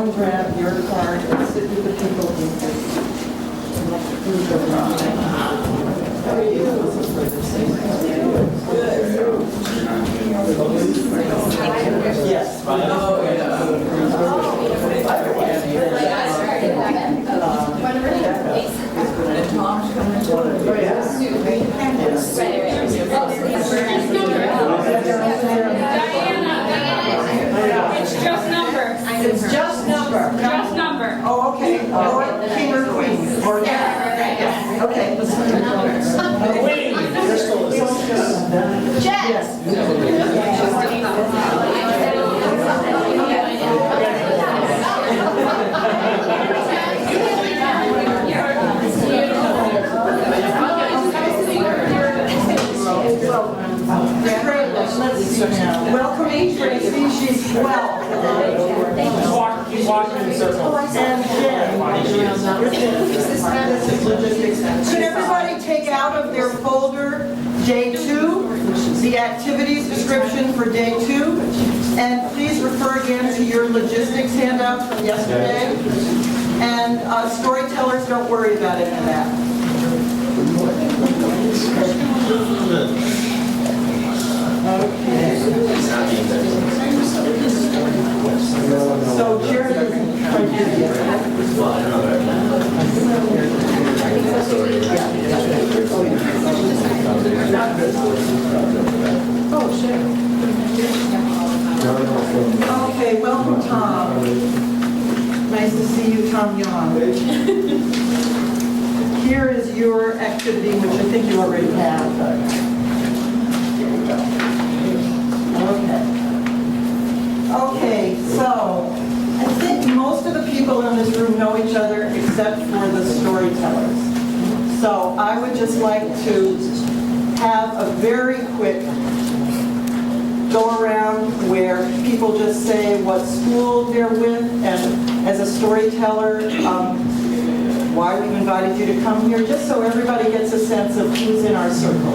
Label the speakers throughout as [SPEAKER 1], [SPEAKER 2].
[SPEAKER 1] go grab your card and sit with the people who How are you? Yes. Oh,
[SPEAKER 2] It's just numbers.
[SPEAKER 1] It's just number.
[SPEAKER 2] Just number.
[SPEAKER 1] Oh, okay. Or king or queen. Or okay.
[SPEAKER 3] Queen.
[SPEAKER 1] Yes. Welcoming Tracy, she's well.
[SPEAKER 3] Keep walking in circles.
[SPEAKER 1] And Jen. Should everybody take out of their folder day 2, the activities description for day 2, and please refer again to your logistics handout from yesterday. And storytellers, don't worry about any of that. Okay. So Jared isn't quite here yet. Oh, sure. Okay, welcome, Tom. Nice to see you, Tom Young. Here is your activity, which I think you already have. Okay, so I think most of the people in this room know each other except for the storytellers. So I would just like to have a very quick go around where people just say what school they're with, and as a storyteller, why we've invited you to come here, just so everybody gets a sense of who's in our circle.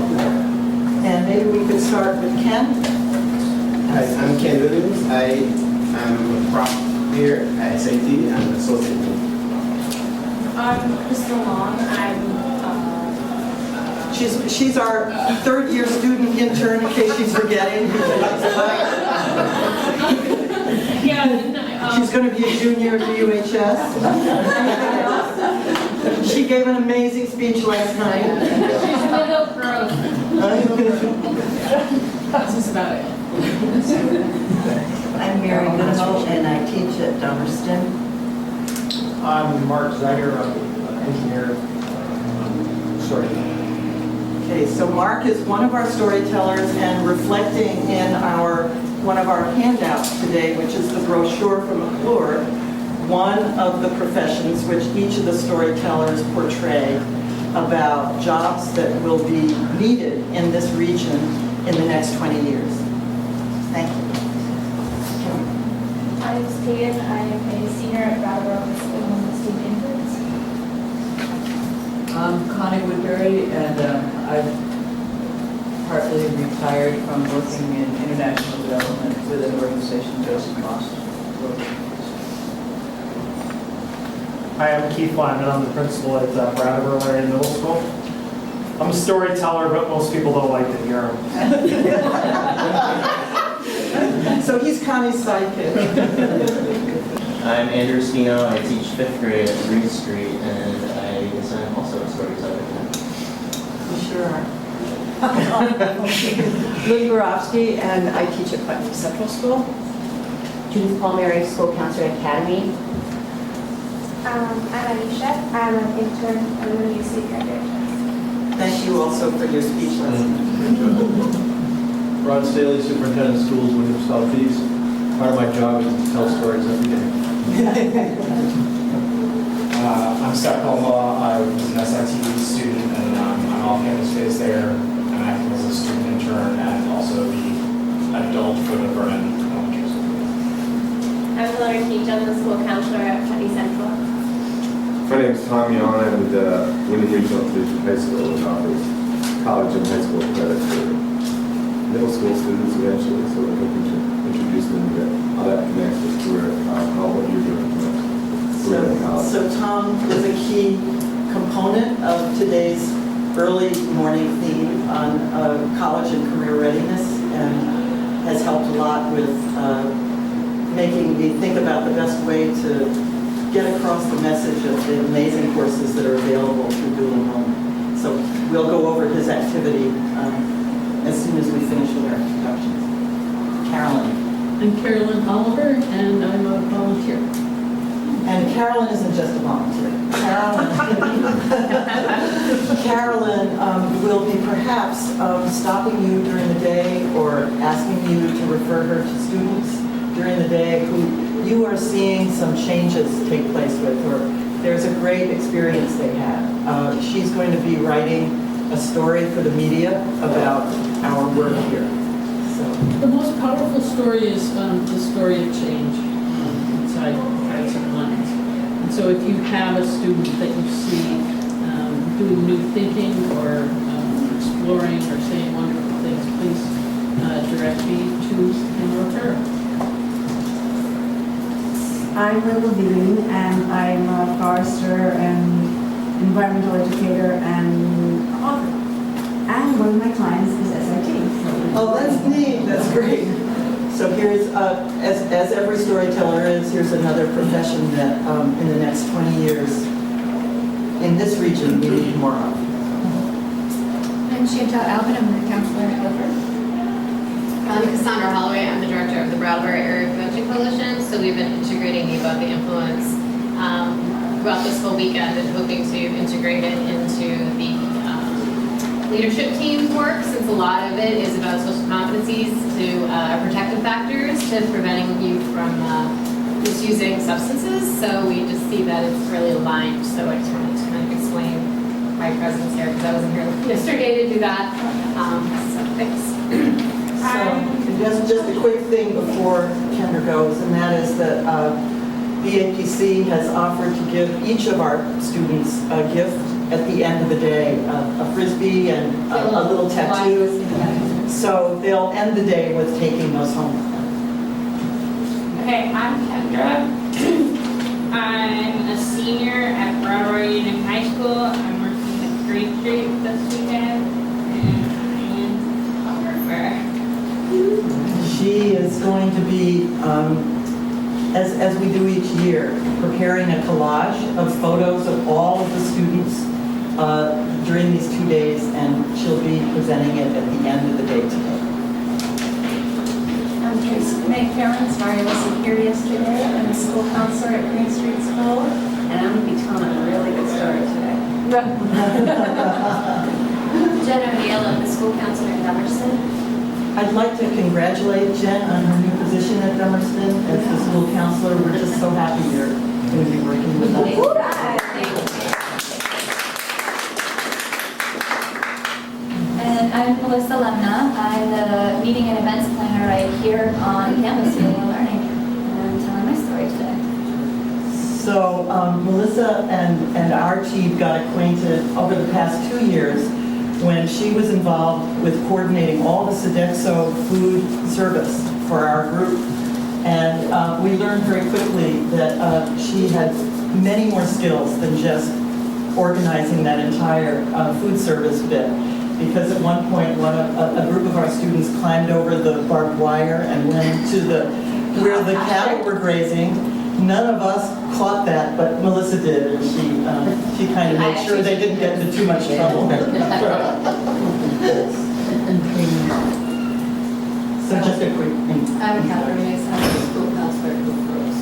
[SPEAKER 1] And maybe we could start with Ken.
[SPEAKER 4] Hi, I'm Ken Williams. I am a prof here at SAT. I'm an associate.
[SPEAKER 2] I'm Crystal Long.
[SPEAKER 1] She's our third-year student intern, in case she's forgetting. She's going to be a junior at the UHS. Anything else? She gave an amazing speech last night.
[SPEAKER 2] She's a little gross. That's just about it.
[SPEAKER 5] I'm Mary Goodall, and I teach at Dummerston.
[SPEAKER 3] I'm Mark Zeiger. I'm an engineer. Sorry.
[SPEAKER 1] Okay, so Mark is one of our storytellers, and reflecting in one of our handouts today, which is the brochure from McClure, one of the professions which each of the storytellers portray about jobs that will be needed in this region in the next 20 years. Thank you.
[SPEAKER 6] I'm Steven. I am a senior at Brattleboro School of Student Influence.
[SPEAKER 5] I'm Connie Woodbury, and I've partly retired from working in international development with an organization, Joseph Moss.
[SPEAKER 3] Hi, I'm Keith Lyman. I'm the principal at Brattleboro Area Middle School. I'm a storyteller, but most people don't like to hear him.
[SPEAKER 1] So he's Connie's sidekick.
[SPEAKER 7] I'm Andrew Stino. I teach 5th grade at Green Street, and I guess I'm also a storyteller.
[SPEAKER 1] You sure are.
[SPEAKER 8] Lynn Borofsky, and I teach at Putnam Central School.
[SPEAKER 9] Judith Palmieri, School Counselor Academy.
[SPEAKER 6] I'm Anisha. I'm an intern at the WSESU Developmental.
[SPEAKER 1] Thank you also for your speech lesson.
[SPEAKER 10] Ron Staley, Superintendent of Schools, Windham Southeast. Part of my job is to tell stories every day.
[SPEAKER 11] I'm Scott Colma. I was an SIT student, and I'm off-campus based there. I'm acting as a student intern and also the adult for the Vernon Elementary School.
[SPEAKER 6] I'm Lauren Keach. I'm the school counselor at Putnam Central.
[SPEAKER 12] My name is Tom Yon. I'm with Windham Regional Division High School and offers college and high school credit for middle school students eventually, so we're hoping to introduce them to how that connects with career, how what you're doing connects. Career and college.
[SPEAKER 1] So Tom is a key component of today's early morning theme on college and career readiness, and has helped a lot with making me think about the best way to get across the message of the amazing courses that are available through dual enrollment. So we'll go over his activity as soon as we finish with our introductions. Carolyn.
[SPEAKER 13] I'm Carolyn Oliver, and I'm a volunteer.
[SPEAKER 1] And Carolyn isn't just a volunteer. Carolyn will be perhaps stopping you during the day or asking you to refer her to students during the day who you are seeing some changes take place with, or there's a great experience they had. She's going to be writing a story for the media about our work here. So
[SPEAKER 13] the most powerful story is the story of change inside hearts and minds. And so if you have a student that you see doing new thinking or exploring or saying wonderful things, please direct me to him or her.
[SPEAKER 14] I'm Lil Levine, and I'm a forester and environmental educator and author. And one of my clients is SIT.
[SPEAKER 1] oh, that's neat. That's great. So here's, as every storyteller is, here's another profession that in the next 20 years in this region we need more of.
[SPEAKER 15] I'm Chantal Alvin. I'm the counselor at Guilford. I'm Cassandra Holloway. I'm the director of the Brattleboro Area Prevention Coalition. So we've been integrating the Above the Influence throughout this whole weekend and hoping to integrate it into the leadership team's work, since a lot of it is about social competencies to protective factors to preventing youth from misusing substances. So we just see that it's really aligned. So I just wanted to kind of explain my presence here because I wasn't here yesterday to do that. So thanks.
[SPEAKER 1] So just a quick thing before Kendra goes, and that is that BAPC has offered to give each of our students a gift at the end of the day, a Frisbee and a little tattoo. So they'll end the day with taking those home.
[SPEAKER 2] Okay, I'm Kendra. I'm a senior at Brattleboro Union High School. I'm working at Green Street this weekend, and I'm a photographer.
[SPEAKER 1] She is going to be, as we do each year, preparing a collage of photos of all of the students during these 2 days, and she'll be presenting it at the end of the day today.
[SPEAKER 16] I'm Tracy McCarron. Sorry I wasn't here yesterday. I'm a school counselor at Green Street School, and I'm going to be telling a really good story today.
[SPEAKER 15] Jen O'Neill, I'm the school counselor at Dummerston.
[SPEAKER 1] I'd like to congratulate Jen on her new position at Dummerston as the school counselor. We're just so happy you're going to be working with us.
[SPEAKER 15] And I'm Melissa Lemna. I'm the meeting and events planner right here on campus for learning. And I'm telling my story today.
[SPEAKER 1] So Melissa and our team got acquainted over the past 2 years when she was involved with coordinating all the Sodexo food service for our group. And we learned very quickly that she had many more skills than just organizing that entire food service bit. Because at one point, a group of our students climbed over the barbed wire and went to where the cattle were grazing. None of us caught that, but Melissa did, and she kind of made sure they didn't get into too much trouble. So just a quick thing.
[SPEAKER 15] I'm Catherine Mason. I'm the school counselor at Guilford.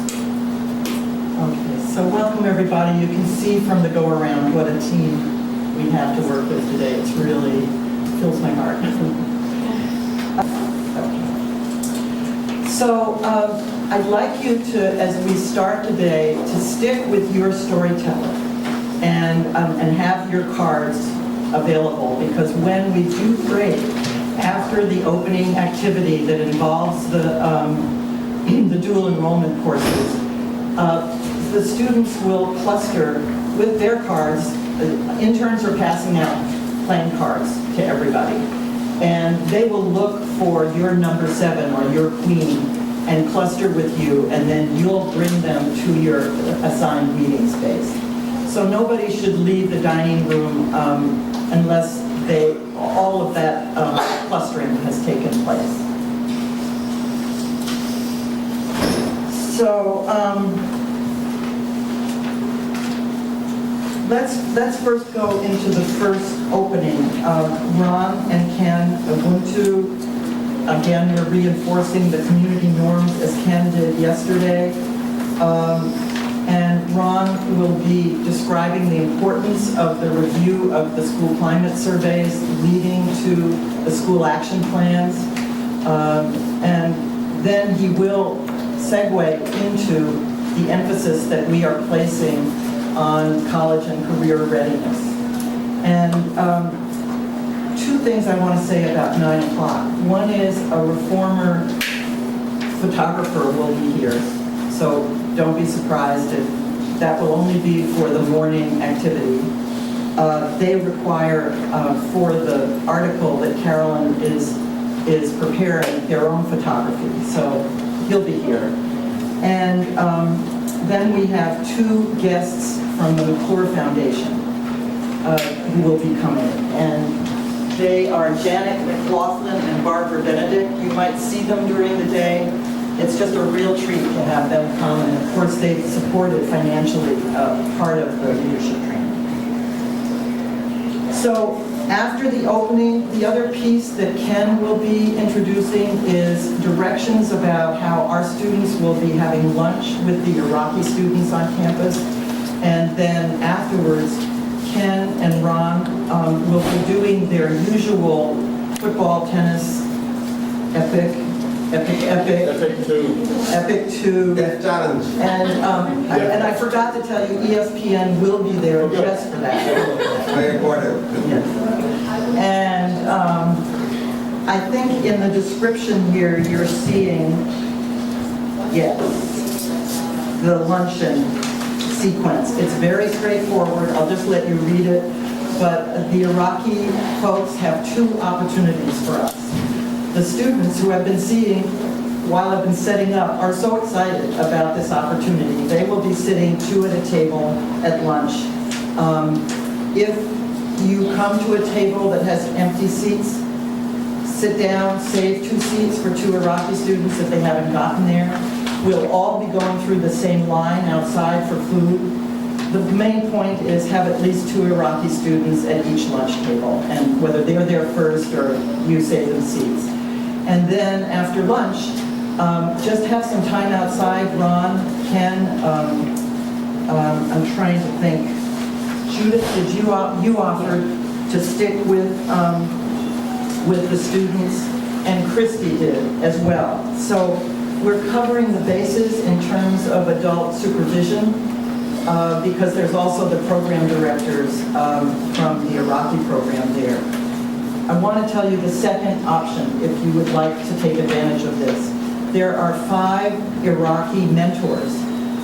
[SPEAKER 1] Okay, so welcome everybody. You can see from the go-around what a team we have to work with today. It's really fills my heart. So I'd like you to, as we start today, to stick with your storyteller and have your cards available, because when we do break after the opening activity that involves the dual enrollment courses, the students will cluster with their cards. Interns are passing out playing cards to everybody. And they will look for your number 7 or your queen and cluster with you, and then you'll bring them to your assigned meeting space. So nobody should leave the dining room unless all of that clustering has taken place. So let's first go into the first opening. Ron and Ken, Ubuntu. Again, we're reinforcing the community norms as Ken did yesterday. And Ron will be describing the importance of the review of the school climate surveys leading to the school action plans. And then he will segue into the emphasis that we are placing on college and career readiness. And two things I want to say about 9 o'clock. One is a reformer photographer will be here. So don't be surprised if that will only be for the morning activity. They require, for the article that Carolyn is preparing, their own photography. So he'll be here. And then we have 2 guests from the McClure Foundation who will be coming. And they are Janet McLaughlin and Barbara Benedict. You might see them during the day. It's just a real treat to have them come. And of course, they've supported financially part of the leadership training. So after the opening, the other piece that Ken will be introducing is directions about how our students will be having lunch with the Iraqi students on campus. And then afterwards, Ken and Ron will be doing their usual football, tennis, epic 2
[SPEAKER 12] challenge.
[SPEAKER 1] And I forgot to tell you, ESPN will be there just for that.
[SPEAKER 12] Very important.
[SPEAKER 1] Yes. And I think in the description here, you're seeing, yes, the luncheon sequence. It's very straightforward. I'll just let you read it. But the Iraqi folks have 2 opportunities for us. The students who have been seeing while I've been setting up are so excited about this opportunity. They will be sitting 2 at a table at lunch. If you come to a table that has empty seats, sit down, save 2 seats for 2 Iraqi students if they haven't gotten there. We'll all be going through the same line outside for food. The main point is have at least 2 Iraqi students at each lunch table, and whether they're there first or you save them seats. And then after lunch, just have some time outside. Ron, Ken, I'm trying to think. Judith, did you offered to stick with the students, and Christy did as well. So we're covering the bases in terms of adult supervision, because there's also the program directors from the Iraqi program there. I want to tell you the second option if you would like to take advantage of this. There are 5 Iraqi mentors.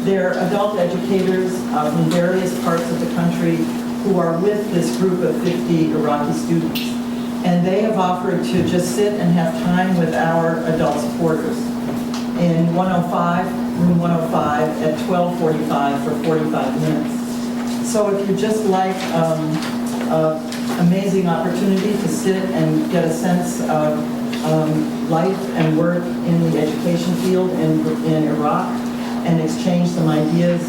[SPEAKER 1] They're adult educators from various parts of the country who are with this group of 50 Iraqi students. And they have offered to just sit and have time with our adult supporters in 105, room 105 at 12:45 for 45 minutes. So if you just like amazing opportunity to sit and get a sense of life and work in the education field in Iraq and exchange some ideas,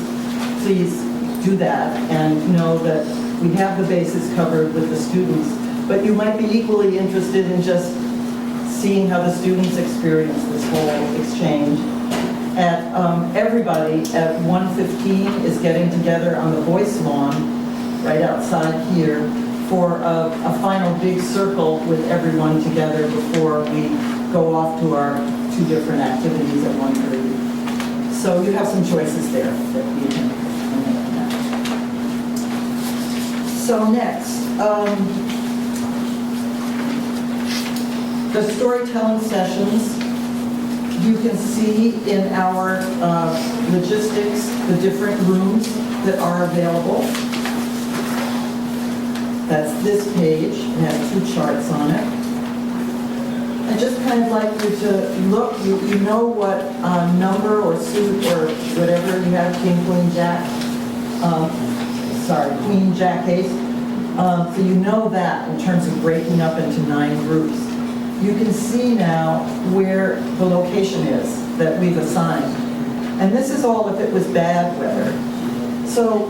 [SPEAKER 1] please do that and know that we have the bases covered with the students. But you might be equally interested in just seeing how the students experience this whole exchange. Everybody at 1:15 is getting together on the Voice lawn right outside here for a final big circle with everyone together before we go off to our 2 different activities at 1:30. So you have some choices there that you can make. So next, the storytelling sessions. You can see in our logistics the different rooms that are available. That's this page. It has 2 charts on it. I just kind of like you to look, you know what number or suit or whatever you have, king, queen, jack, queen, jack, ace. So you know that in terms of breaking up into 9 groups. You can see now where the location is that we've assigned. And this is all if it was bad weather. So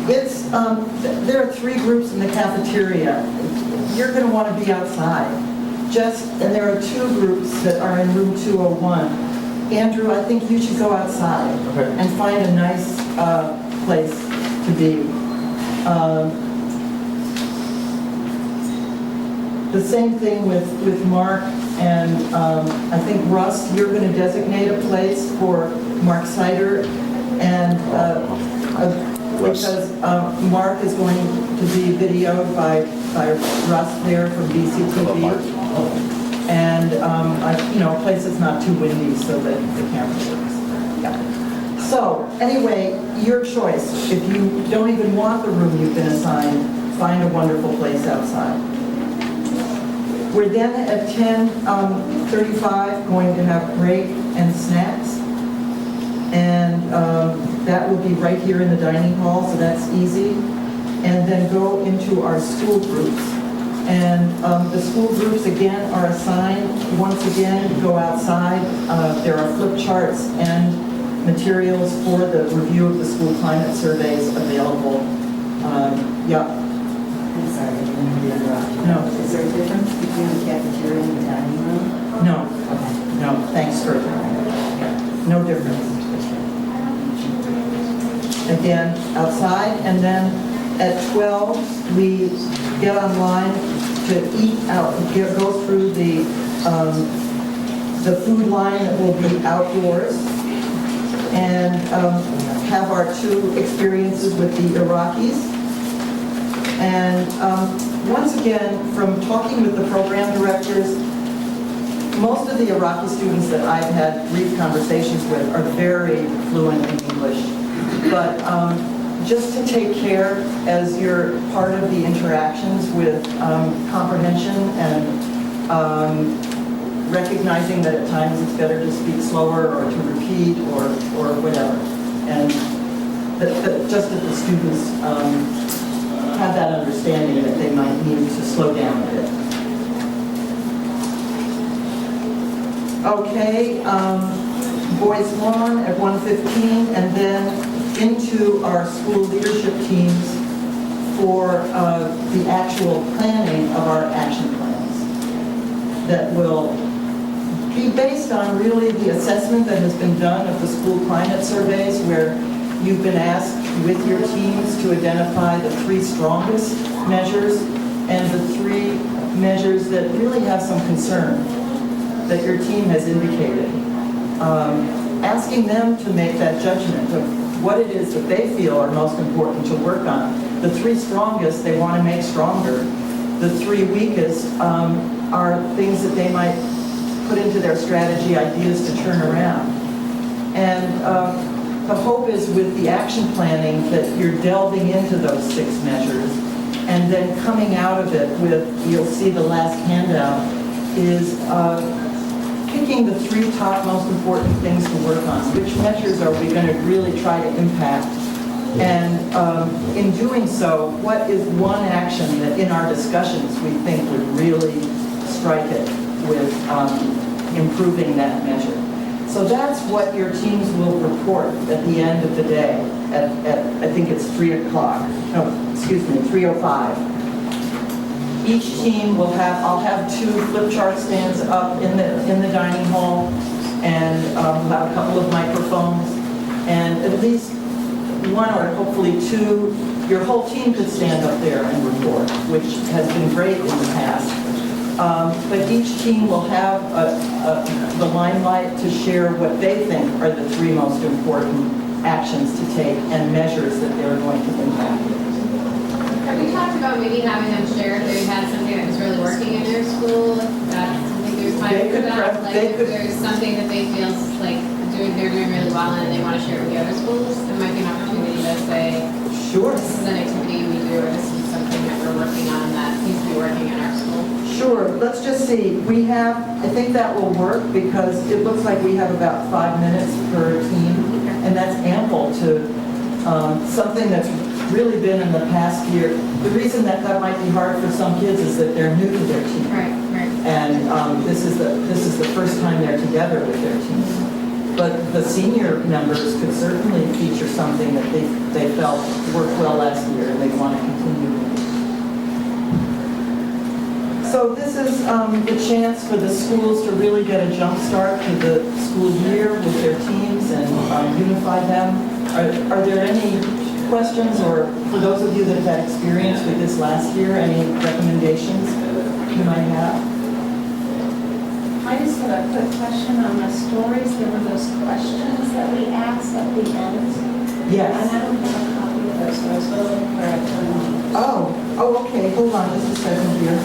[SPEAKER 1] it's, there are 3 groups in the cafeteria. You're going to want to be outside. And there are 2 groups that are in room 201. Andrew, I think you should go outside and find a nice place to be. The same thing with Mark and I think Russ, you're going to designate a place for Mark Sider and because Mark is going to be videoed by Russ there from BCTV. And a place that's not too windy so that the camera works. Yeah. So anyway, your choice. If you don't even want the room you've been assigned, find a wonderful place outside. We're then at 10:35 going to have break and snacks. And that will be right here in the dining hall, so that's easy. And then go into our school groups. And the school groups, again, are assigned. Once again, go outside. There are flip charts and materials for the review of the school climate surveys available. Yeah.
[SPEAKER 8] I'm sorry, I didn't mean to interrupt.
[SPEAKER 1] No.
[SPEAKER 8] Is there a difference between the cafeteria and the dining room?
[SPEAKER 1] No. No, thanks for, no difference. Again, outside, and then at 12, we get online to eat out, go through the food line that will be outdoors, and have our 2 experiences with the Iraqis. And once again, from talking with the program directors, most of the Iraqi students that I've had brief conversations with are very fluent in English. But just to take care as you're part of the interactions with comprehension and recognizing that at times it's better to speak slower or to repeat or whatever. And just that the students have that understanding that they might need to slow down a bit. Okay, Boys Lawn at 1:15, and then into our school leadership teams for the actual planning of our action plans that will be based on really the assessment that has been done of the school climate surveys, where you've been asked with your teams to identify the 3 strongest measures and the 3 measures that really have some concern that your team has indicated. Asking them to make that judgment of what it is that they feel are most important to work on. The 3 strongest they want to make stronger. The 3 weakest are things that they might put into their strategy ideas to turn around. And the hope is with the action planning that you're delving into those 6 measures and then coming out of it with, you'll see the last handout, is picking the 3 top most important things to work on. Which measures are we going to really try to impact? And in doing so, what is one action that in our discussions we think would really strike it with improving that measure? So that's what your teams will report at the end of the day at I think it's 3 o'clock. No, excuse me, 3:05. Each team will have, I'll have 2 flip chart stands up in the dining hall, and we'll have a couple of microphones, and at least 1 or hopefully 2, your whole team could stand up there and report, which has been great in the past. But each team will have the limelight to share what they think are the 3 most important actions to take and measures that they're going to impact.
[SPEAKER 15] Have we talked about maybe having them share if they had something that was really working in their school? That's something there's time for that? Like if there's something that they feel like they're doing really well and they want to share with the other schools, there might be an opportunity to say,
[SPEAKER 1] sure,
[SPEAKER 15] this is an activity we do, or this is something that we're working on that seems to be working in our school.
[SPEAKER 1] Sure, let's just see. We have, I think that will work because it looks like we have about 5 minutes per team, and that's ample to something that's really been in the past year. The reason that that might be hard for some kids is that they're new to their team.
[SPEAKER 15] Right.
[SPEAKER 1] And this is the first time they're together with their team. But the senior members could certainly feature something that they felt worked well last year and they want to continue. So this is the chance for the schools to really get a jump start to the school year with their teams and unify them. Are there any questions, or for those of you that have had experience with this last year, any recommendations you might have?
[SPEAKER 16] I just have a quick question on the stories. There were those questions that we asked at the end.
[SPEAKER 1] Yes.
[SPEAKER 16] And I don't have a copy of those, so I was looking for it.
[SPEAKER 1] Oh, okay, hold on just a second here.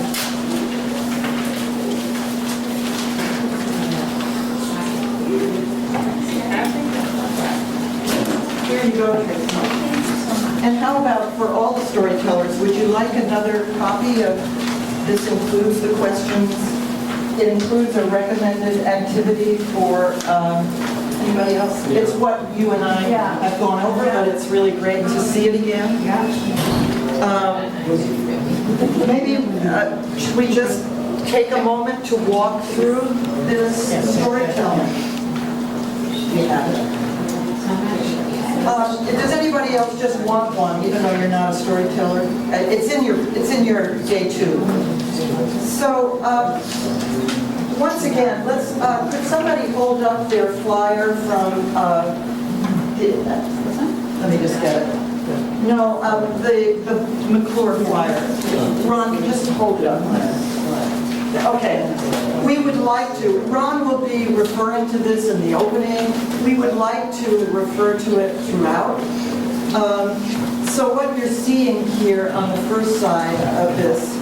[SPEAKER 1] Here you go, Tracy. And how about for all the storytellers, would you like another copy of, this includes the questions, it includes a recommended activity for anybody else? It's what you and I have gone over, but it's really great to see it again. Maybe should we just take a moment to walk through this storytelling? Yeah. Does anybody else just want one, even though you're not a storyteller? It's in your day two. So once again, let's could somebody hold up their flyer from? Let me just get it. No, the McClure flyer. Ron, just hold it up. Okay, we would like to, Ron will be referring to this in the opening. We would like to refer to it throughout. So what you're seeing here on the first side of this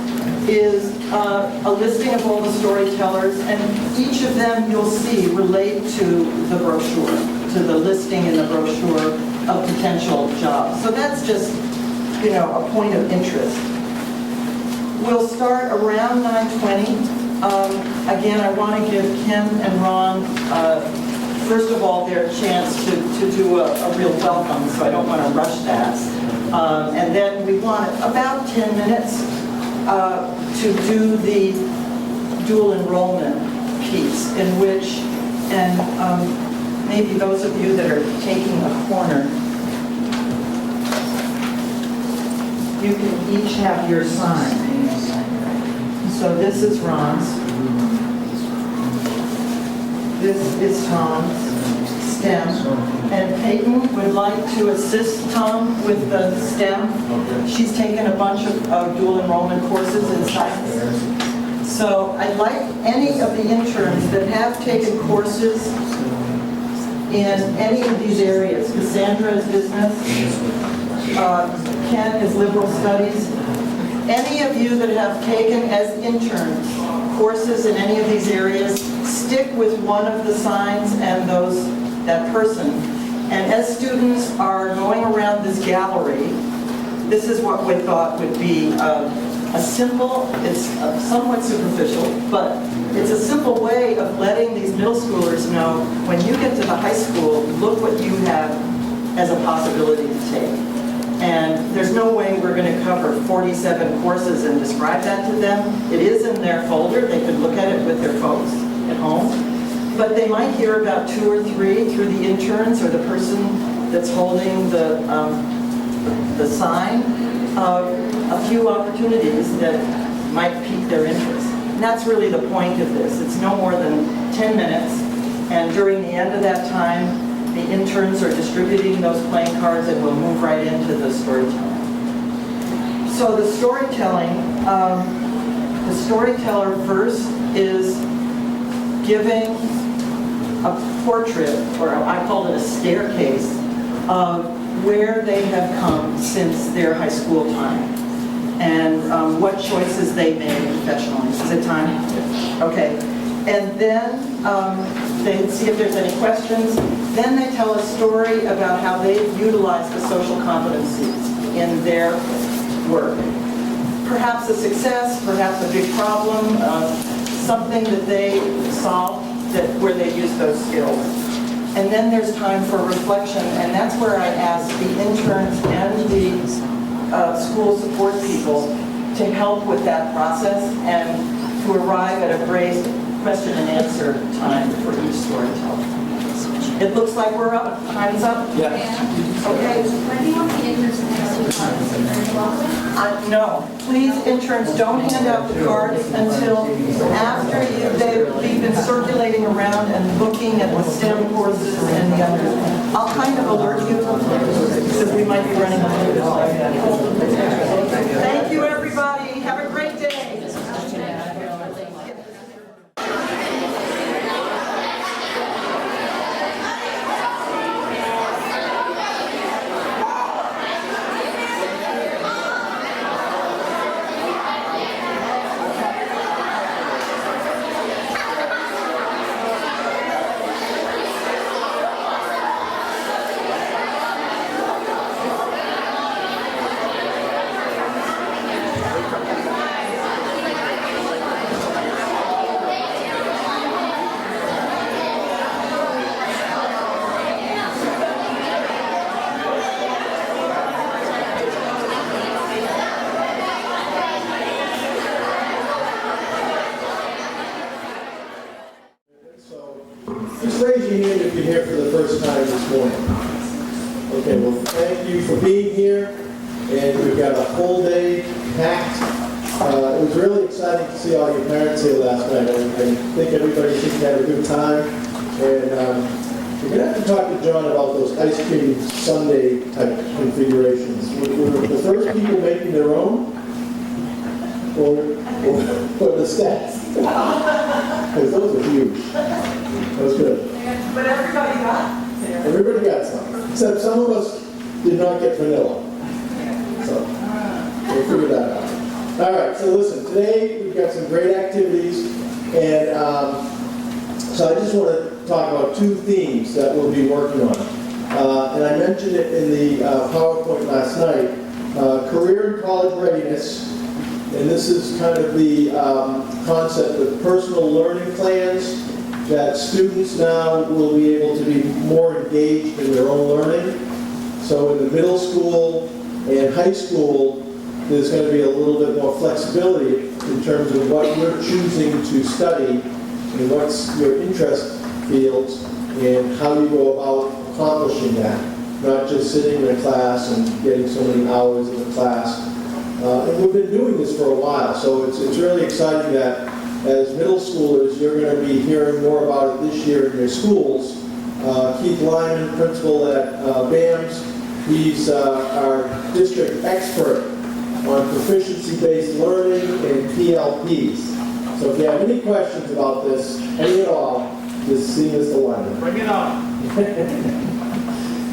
[SPEAKER 1] is a listing of all the storytellers, and each of them you'll see relate to the brochure, to the listing in the brochure of potential jobs. So that's just, a point of interest. We'll start around 9:20. Again, I want to give Kim and Ron, first of all, their chance to do a real welcome, so I don't want to rush that. And then we want about 10 minutes to do the dual enrollment piece, in which, and maybe those of you that are taking a corner, you can each have your sign. So this is Ron's. This is Tom's stem. And Peyton would like to assist Tom with the stem. She's taken a bunch of dual enrollment courses in science. So I'd like any of the interns that have taken courses in any of these areas. Cassandra is business. Ken is liberal studies. Any of you that have taken as interns courses in any of these areas, stick with one of the signs and that person. And as students are going around this gallery, this is what we thought would be a simple, it's somewhat superficial, but it's a simple way of letting these middle schoolers know, when you get to the high school, look what you have as a possibility to take. And there's no way we're going to cover 47 courses and describe that to them. It is in their folder. They could look at it with their folks at home. But they might hear about 2 or 3 through the interns or the person that's holding the sign, a few opportunities that might pique their interest. And that's really the point of this. It's no more than 10 minutes. And during the end of that time, the interns are distributing those playing cards, and we'll move right into the storytelling. So the storyteller first is giving a portrait, or I call it a staircase, of where they have come since their high school time, and what choices they made professionally. Is it time? Okay. And then they see if there's any questions. Then they tell a story about how they've utilized the social competencies in their work. perhaps a success, perhaps a big problem, something that they solve where they use those skills. And then there's time for reflection, and that's where I ask the interns and the school support people to help with that process and to arrive at a great question and answer time for each storyteller. It looks like we're up. Time's up?
[SPEAKER 10] Yeah.
[SPEAKER 1] Okay.
[SPEAKER 6] When do you want the interns to participate?
[SPEAKER 1] No, please, interns, don't hand out the cards until after we've been circulating around and looking at the STEM courses and the others. I'll kind of alert you because we might be running a little bit late. Thank you, everybody. Have a great day.
[SPEAKER 10] Just raise your hand if you're here for the first time this morning. Okay, well, thank you for being here, and we've got a full day packed. It was really exciting to see all your parents here last night. I think everybody had a good time, and we're going to have to talk to John about those ice cream sundae type configurations. Were the first people making their own, or the staff? Because those are huge. That was good.
[SPEAKER 1] But everybody got there.
[SPEAKER 10] Everybody got some, except some of us did not get vanilla. So we'll figure that out. All right, so listen, today we've got some great activities, and so I just want to talk about two themes that we'll be working on. And I mentioned it in the PowerPoint last night, career and college readiness. And this is kind of the concept of personal learning plans, that students now will be able to be more engaged in their own learning. So in the middle school and high school, there's going to be a little bit more flexibility in terms of what you're choosing to study and what's your interest fields and how you go about accomplishing that. Not just sitting in a class and getting so many hours in the class. And we've been doing this for a while, so it's really exciting that as middle schoolers, you're going to be hearing more about it this year in your schools. Keith Lyman, principal at BAMS, he's our district expert on proficiency-based learning and PLPs. So if you have any questions about this, any at all, just see Mr. Lyman.
[SPEAKER 3] Bring it on.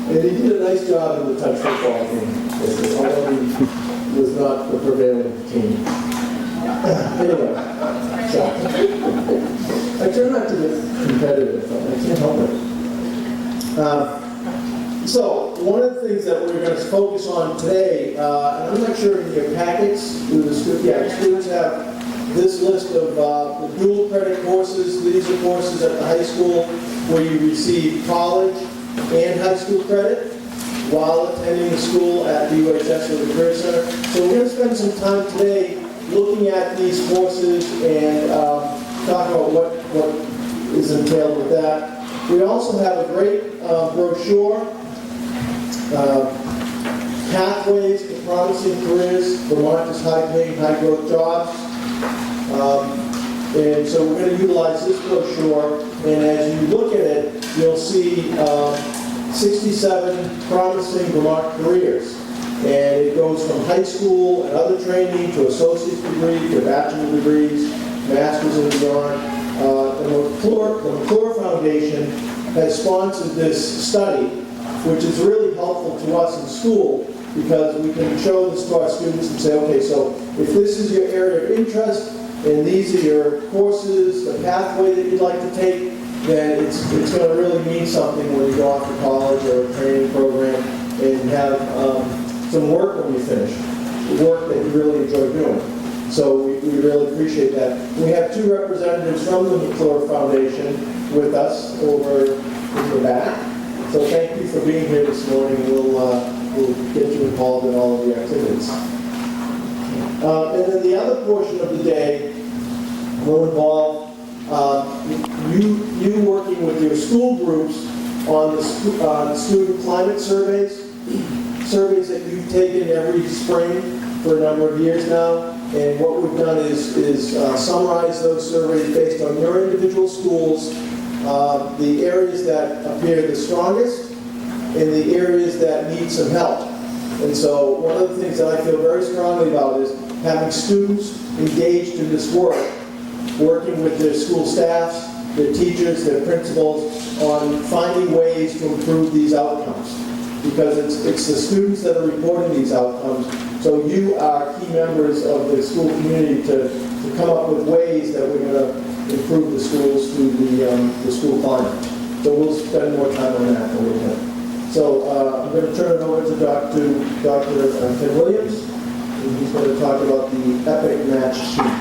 [SPEAKER 10] And he did a nice job in the touch football team, although he was not the prevailing team. Anyway, so I try not to get competitive, but I can't help it. So one of the things that we're going to focus on today, and I'm not sure in your packets, the students have this list of the dual credit courses. These are courses at the high school where you receive college and high school credit while attending the school at WSESU Career Center. So we're going to spend some time today looking at these courses and talk about what is entailed with that. We also have a great brochure, Pathways to Promising Careers, Vermont's High-Paying, High-Growth Jobs. And so we're going to utilize this brochure, and as you look at it, you'll see 67 promising Vermont careers. And it goes from high school and other training to associate's degree to bachelor's degrees, master's and beyond. The McClure Foundation has sponsored this study, which is really helpful to us in school because we can show this to our students and say, okay, so if this is your area of interest and these are your courses, the pathway that you'd like to take, then it's going to really mean something when you go off to college or a training program and have some work when you finish. work that you really enjoy doing. So we really appreciate that. We have 2 representatives from the McClure Foundation with us over in the back. So thank you for being here this morning. We'll get you involved in all of the activities. And then the other portion of the day will involve you working with your school groups on the student climate surveys that you've taken every spring for a number of years now. And what we've done is summarize those surveys based on your individual schools, the areas that appear the strongest, and the areas that need some help. And so one of the things that I feel very strongly about is having students engaged in this work, working with their school staffs, their teachers, their principals, on finding ways to improve these outcomes. Because it's the students that are reporting these outcomes. So you are key members of the school community to come up with ways that we're going to improve the schools through the school climate. So we'll spend more time on that a little bit. So I'm going to turn it over to Dr. Ken Williams, and he's going to talk about the epic match sheet,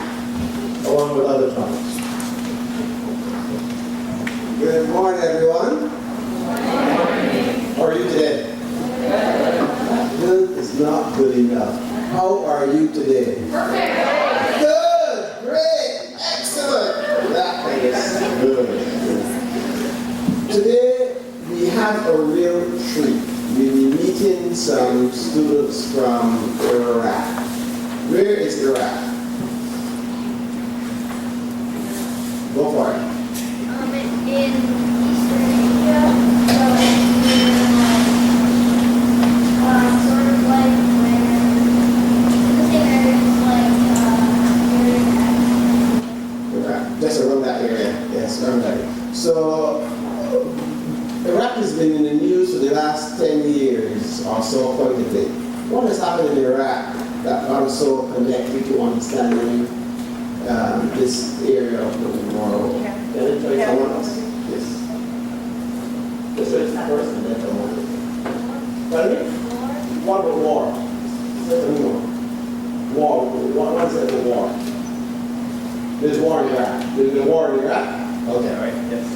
[SPEAKER 10] along with other topics.
[SPEAKER 4] Good morning, everyone. How are you today? Good is not good enough. How are you today? Perfect. Good, great, excellent. That is good. Today we have a real treat. We'll be meeting some students from Iraq. Where is Iraq? Go for it.
[SPEAKER 6] In Eastern Asia, sort of like where the same areas like
[SPEAKER 4] Iraq. Just around that area. Yes, around that area. So Iraq has been in the news for the last 10 years or so quite a bit. What has happened in Iraq that also connected to understanding this area of the world? Can I tell you someone else? Yes. This is the first and then someone. Pardon me? What about war? War. What is it for war? There's war in Iraq. There's a war in Iraq? Okay, all right. Yes.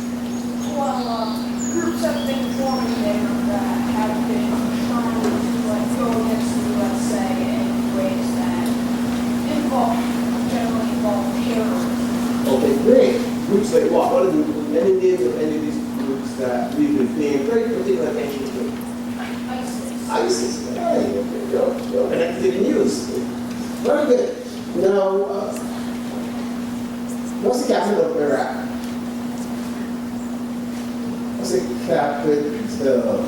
[SPEAKER 6] well, groups have been forming there that have been trying to go against the USA in ways that generally involve terrorism.
[SPEAKER 4] Okay, great. Groups like what? What are any names of any of these groups that we've been paying very particular attention to? ISIS. Hey, you're connected to the news. Very good. Now, what's the capital of Iraq? What's the capital?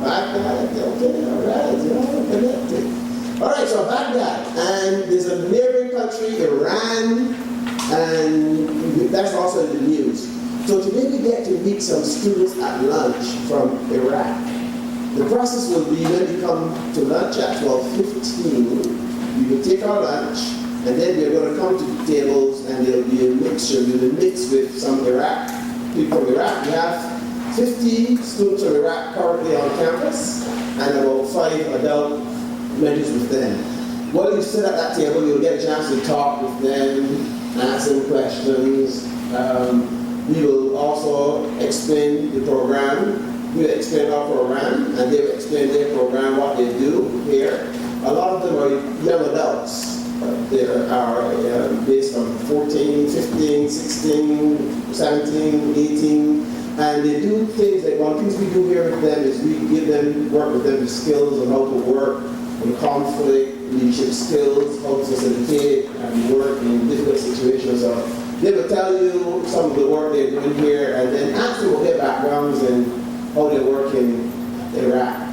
[SPEAKER 4] Baghdad. Okay, all right. You're connected. All right, so Baghdad, and there's a neighboring country, Iran, and that's also in the news. So today we get to meet some students at lunch from Iraq. The process will be when you come to lunch at 12:15, we will take our lunch, and then we're going to come to the tables, and there'll be a mixture. We will mix with some people from Iraq. We have 50 students from Iraq currently on campus, and about 5 adult members with them. While you sit at that table, you'll get a chance to talk with them, ask them questions. We will also explain the program. We'll explain our program, and they will explain their program, what they do here. A lot of them are young adults. They are based on 14, 15, 16, 17, 18, and they do things that one of the things we do here with them is we work with them the skills on how to work in conflict, leadership skills, how to facilitate and work in difficult situations. So they will tell you some of the work they're doing here, and then ask them about their backgrounds and how they work in Iraq.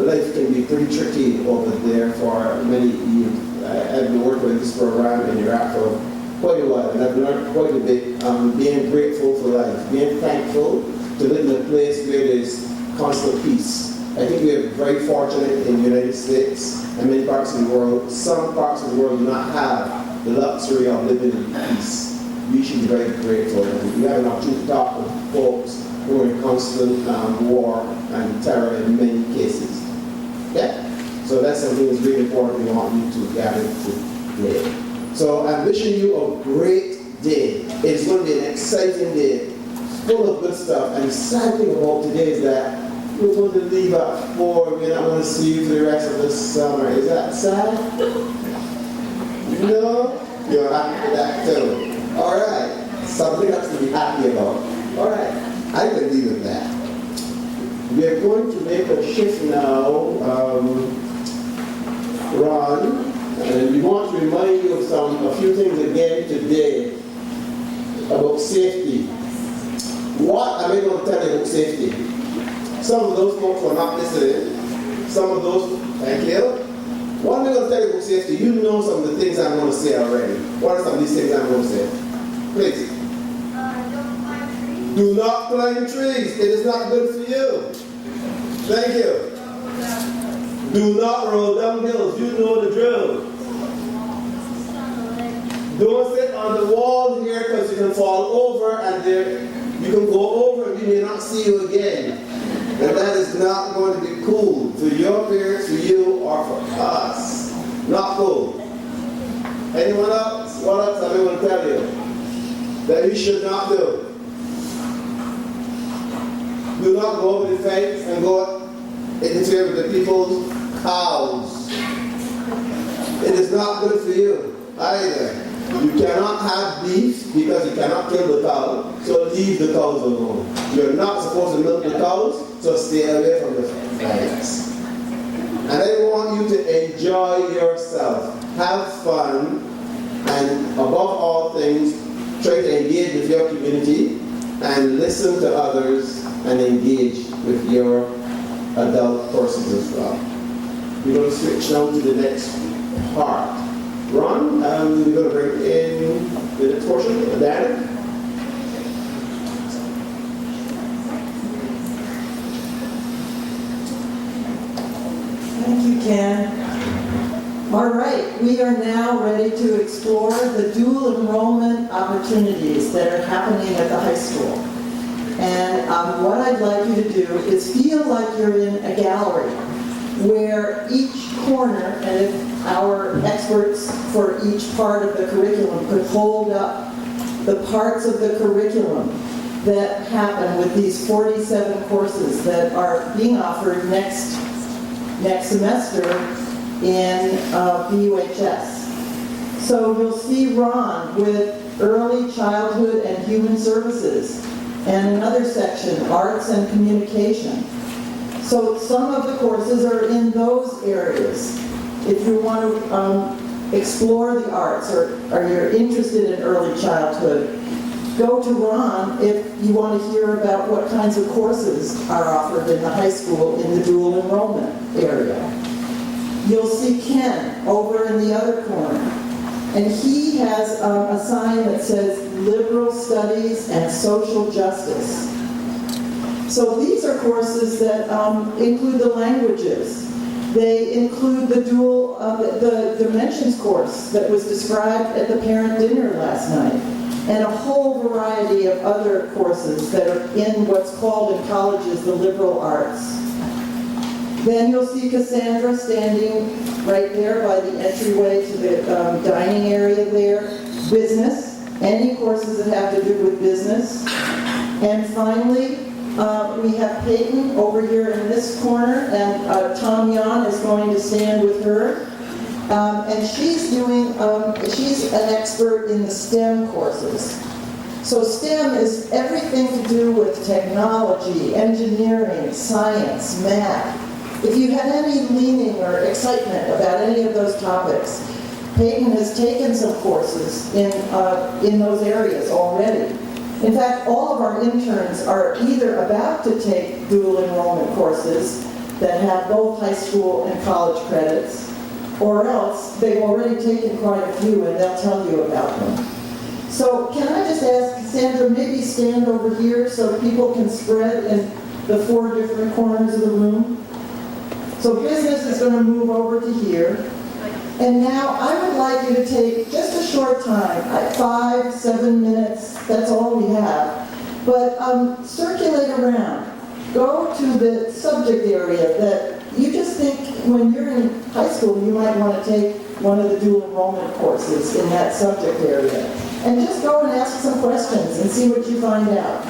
[SPEAKER 4] Life can be pretty tricky over there for many years. I've been working with this program in Iraq for quite a while, and I've learned quite a bit. Being grateful for life, being thankful to live in a place where there's constant peace. I think we are very fortunate in the United States and many parts of the world. Some parts of the world do not have the luxury of living in peace. We should be very grateful. We have an opportunity to talk with folks who are in constant war and terror in many cases. Yeah? something that's really important we want you to gather today. So I'm wishing you a great day. It's going to be an exciting day, full of good stuff. And the sad thing about today is that we're going to leave at 4. We're not going to see you for the rest of the summer. Is that sad? No? You're happy with that too. All right. Something else to be happy about. All right. I can deal with that. We are going to make a shift now, Ron, and we want to remind you of a few things again today about safety. What am I going to tell you about safety? Some of those folks were not listening. Some of those, thank you. What am I going to tell you about safety? You know some of the things I'm going to say already. What are some of these things I'm going to say? Please.
[SPEAKER 6] Don't climb trees.
[SPEAKER 4] Do not climb trees. It is not good for you. Thank you. Do not roll down hills. You know the drill. Don't sit on the wall here because you can fall over and there you can go over and we may not see you again. And that is not going to be cool for your parents, for you, or for us. Not cool. Anyone else? What else am I going to tell you that you should not do? Do not go over the fence and go interfere with the people's cows. It is not good for you either. You cannot have beef because you cannot kill the cow, so leave the cows alone. You're not supposed to milk the cows, so stay away from the fence. And I want you to enjoy yourself, have fun, and above all things, try to engage with your community and listen to others and engage with your adult persons as well. We're going to switch now to the next part. Ron, we're going to bring in the next portion, Diana.
[SPEAKER 1] Thank you, Ken. All right, we are now ready to explore the dual enrollment opportunities that are happening at the high school. And what I'd like you to do is feel like you're in a gallery where each corner, and if our experts for each part of the curriculum could hold up the parts of the curriculum that happen with these 47 courses that are being offered next semester in BUHS. So you'll see Ron with early childhood and human services, and another section, arts and communication. So some of the courses are in those areas. If you want to explore the arts or you're interested in early childhood, go to Ron if you want to hear about what kinds of courses are offered in the high school in the dual enrollment area. You'll see Ken over in the other corner, and he has a sign that says Liberal Studies and Social Justice. So these are courses that include the languages. They include the dual, the dimensions course that was described at the parent dinner last night, and a whole variety of other courses that are in what's called in colleges the liberal arts. Then you'll see Cassandra standing right there by the entryway to the dining area there. Business, any courses that have to do with business. And finally, we have Peyton over here in this corner, and Tom Yan is going to stand with her. And she's she's an expert in the STEM courses. So STEM is everything to do with technology, engineering, science, math. If you had any leaning or excitement about any of those topics, Peyton has taken some courses in those areas already. In fact, all of our interns are either about to take dual enrollment courses that have both high school and college credits, or else they've already taken quite a few and they'll tell you about them. So can I just ask Cassandra, maybe stand over here so people can spread in the 4 different corners of the room? So business is going to move over to here. And now I would like you to take just a short time, 5-7 minutes, that's all we have. But circulate around. Go to the subject area that you just think when you're in high school, you might want to take one of the dual enrollment courses in that subject area. And just go and ask some questions and see what you find out.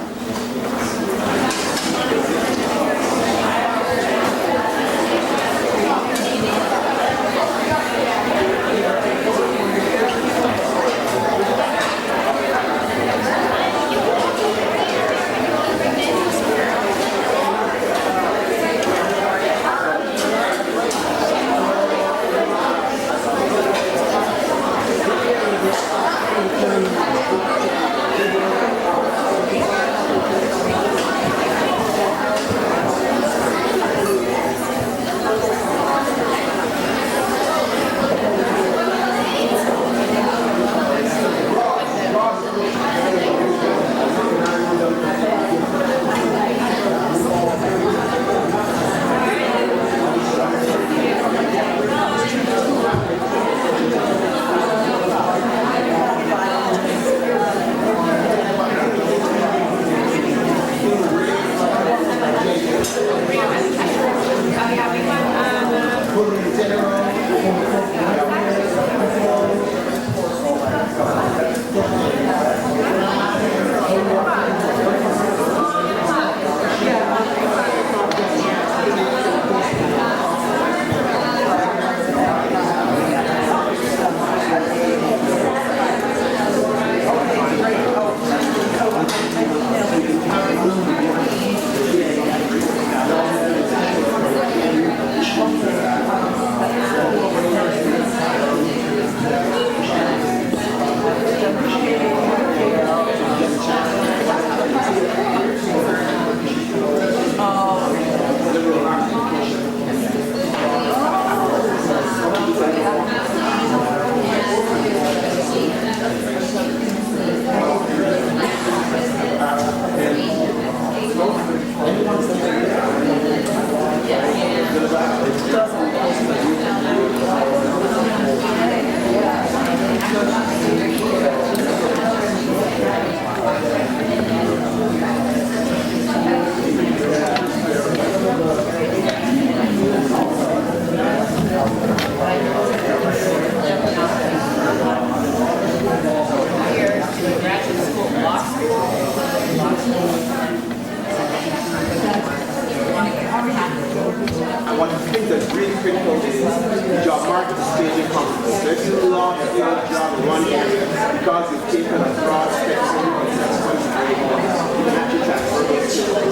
[SPEAKER 4] And what I think that's really critical is the job market is changing constantly. There's a lot of job in one area because we've taken a broad spectrum of assessment and labels. You can actually transfer those skills like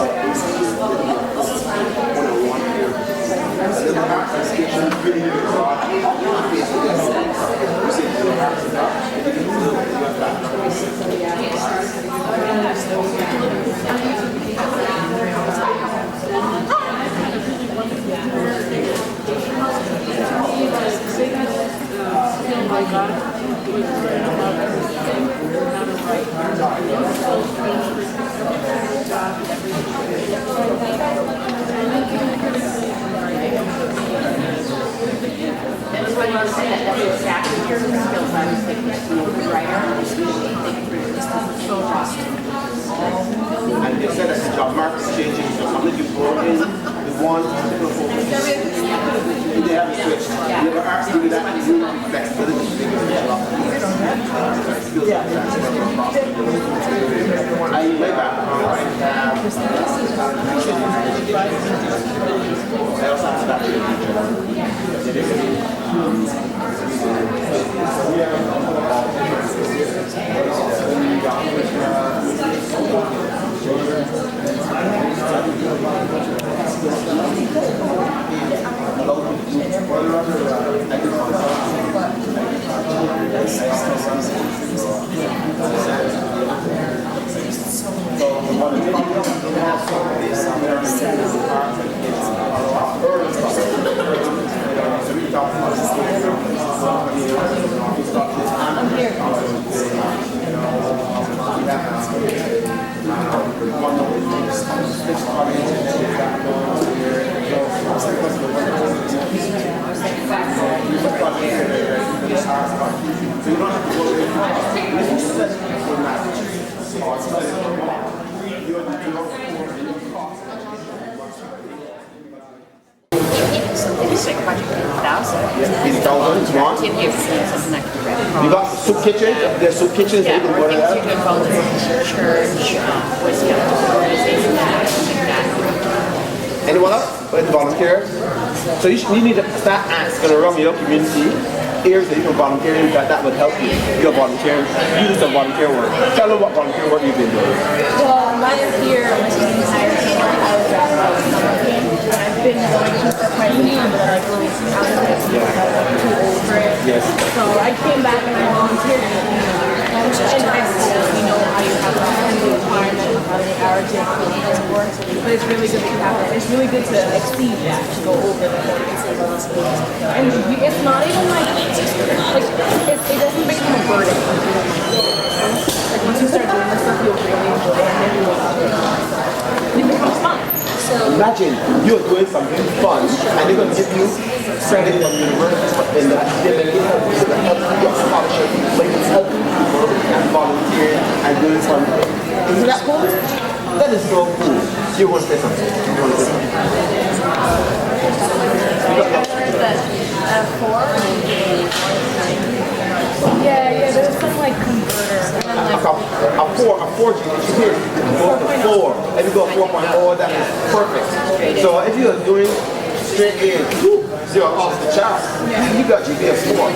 [SPEAKER 4] one-on-one here. And then the arts education is really, really broad. You can face with this. You say the arts is up, and you can still do that.
[SPEAKER 9] That was when you were saying that was exactly your skills. I was thinking writer, so awesome.
[SPEAKER 4] And they said that the job market is changing, so some of you go in with one particular focus. They have a switch. You ever ask me that and you will be flexibility to figure it out. Skills like that. I way back, I also have that
[SPEAKER 15] Exactly.
[SPEAKER 9] just like project 80,000.
[SPEAKER 4] Yeah, 80,000 is one.
[SPEAKER 9] To give something that can read across.
[SPEAKER 4] You got soup kitchen, there's soup kitchens that
[SPEAKER 9] Yeah,
[SPEAKER 4] you can
[SPEAKER 9] or
[SPEAKER 4] go to
[SPEAKER 9] things
[SPEAKER 4] that.
[SPEAKER 9] you're doing volunteer church, Boy Scout organizations, things like that.
[SPEAKER 4] Anyone else? Like volunteer? So you need to start asking around your community areas that you can volunteer in, that would help you. Your volunteer, use the volunteer work. Tell them what volunteer work you've been doing.
[SPEAKER 16] Well, my year was the entire team. I was at the summer camp, and I've been going to for quite some time, but like really too old for it.
[SPEAKER 4] Yes.
[SPEAKER 16] So I came back and I volunteered in high school. You know how you have to do requirement, how many hours you have to do and work. But it's really good to have it. It's really good to exceed that, to go over the and it's not even like it doesn't become a burden. Like once you start doing this stuff, you'll really enjoy it, and then you will it becomes fun. So
[SPEAKER 4] Imagine you're doing something fun and they're going to give you credit from the university in that they're going to help you get scholarship, but it's helping people and volunteering and doing something. Isn't that cool? That is so cool. You want to say something? You want to say something?
[SPEAKER 16] Yeah, there was some like converter. And then like
[SPEAKER 4] A 4G, if you hit, go to 4. If you go 4.0, that is perfect. So if you're doing straight A's, you're off the charts. You got your GPA 4.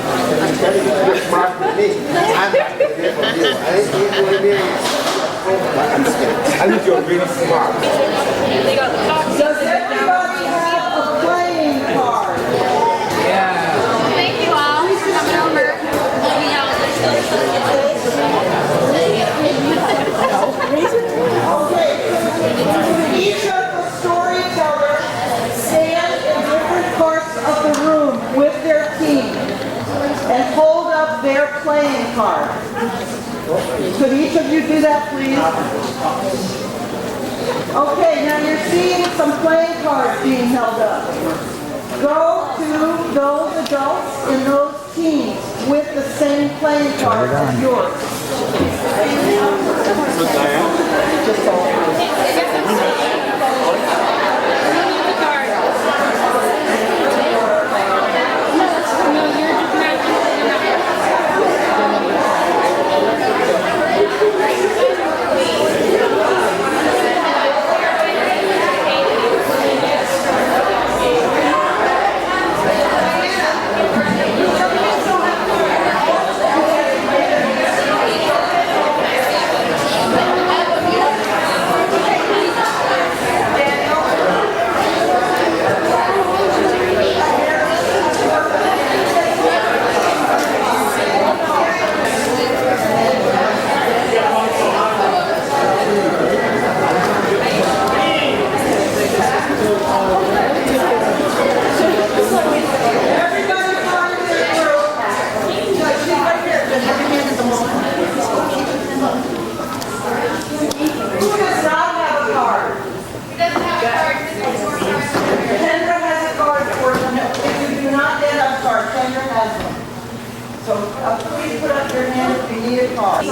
[SPEAKER 4] You're smart for me. I'm not going to get from you. I ain't doing it. I'm just kidding. I think you're really smart.
[SPEAKER 1] Does everybody have a playing card?
[SPEAKER 15] Thank you all for coming over.
[SPEAKER 1] Okay, each of the storytellers stand in different parts of the room with their team and hold up their playing card. Could each of you do that, please? Okay, now you're seeing some playing cards being held up. Go to those adults in those teams with the same playing card as yours. Please put up your hand if you need a card.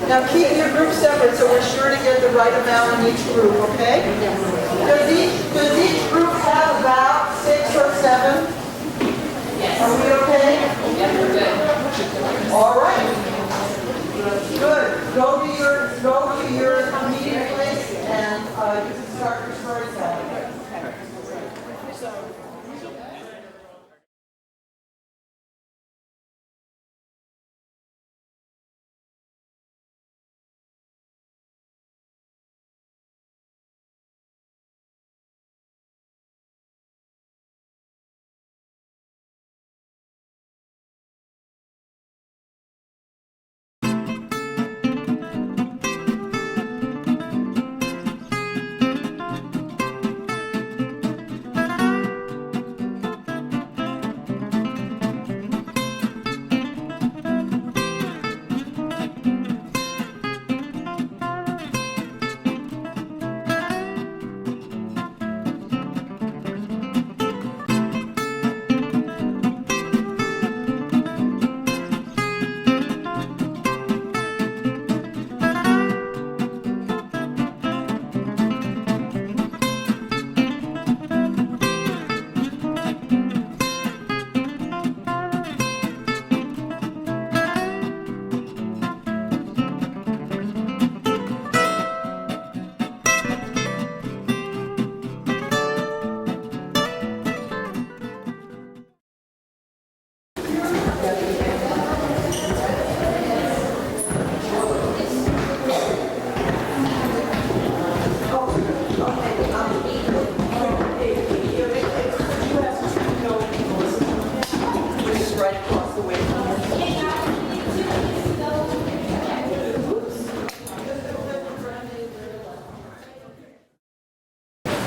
[SPEAKER 1] Now keep your group separate so we're sure to get the right amount in each group, okay? Does each group have about 6 or 7? Are we okay?
[SPEAKER 2] Yes, we're good.
[SPEAKER 1] All right. Good. Go to your meeting place and start your storytelling.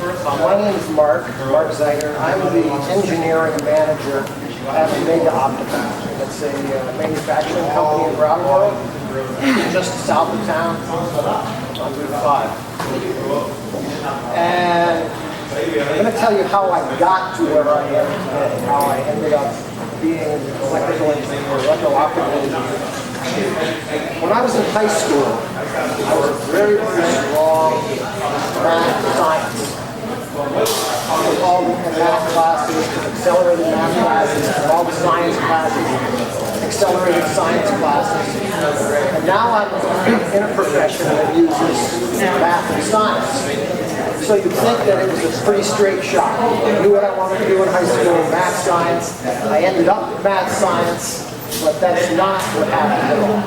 [SPEAKER 17] My name is Mark Zeiger. I'm the engineering manager at Omega Optica. It's a manufacturing company in Brattleboro, just south of town on Route 5. And I'm going to tell you how I got to where I am today, how I ended up being an electrical engineer, electro-optical engineer. When I was in high school, I was very, very strong in math, science. With all the math classes, accelerated math classes, all the science classes, accelerated science classes. And now I'm in a profession that uses math and science. So you'd think that it was a pretty straight shot. I knew what I wanted to do in high school, math, science. I ended up with math, science. But that's not what happened at all.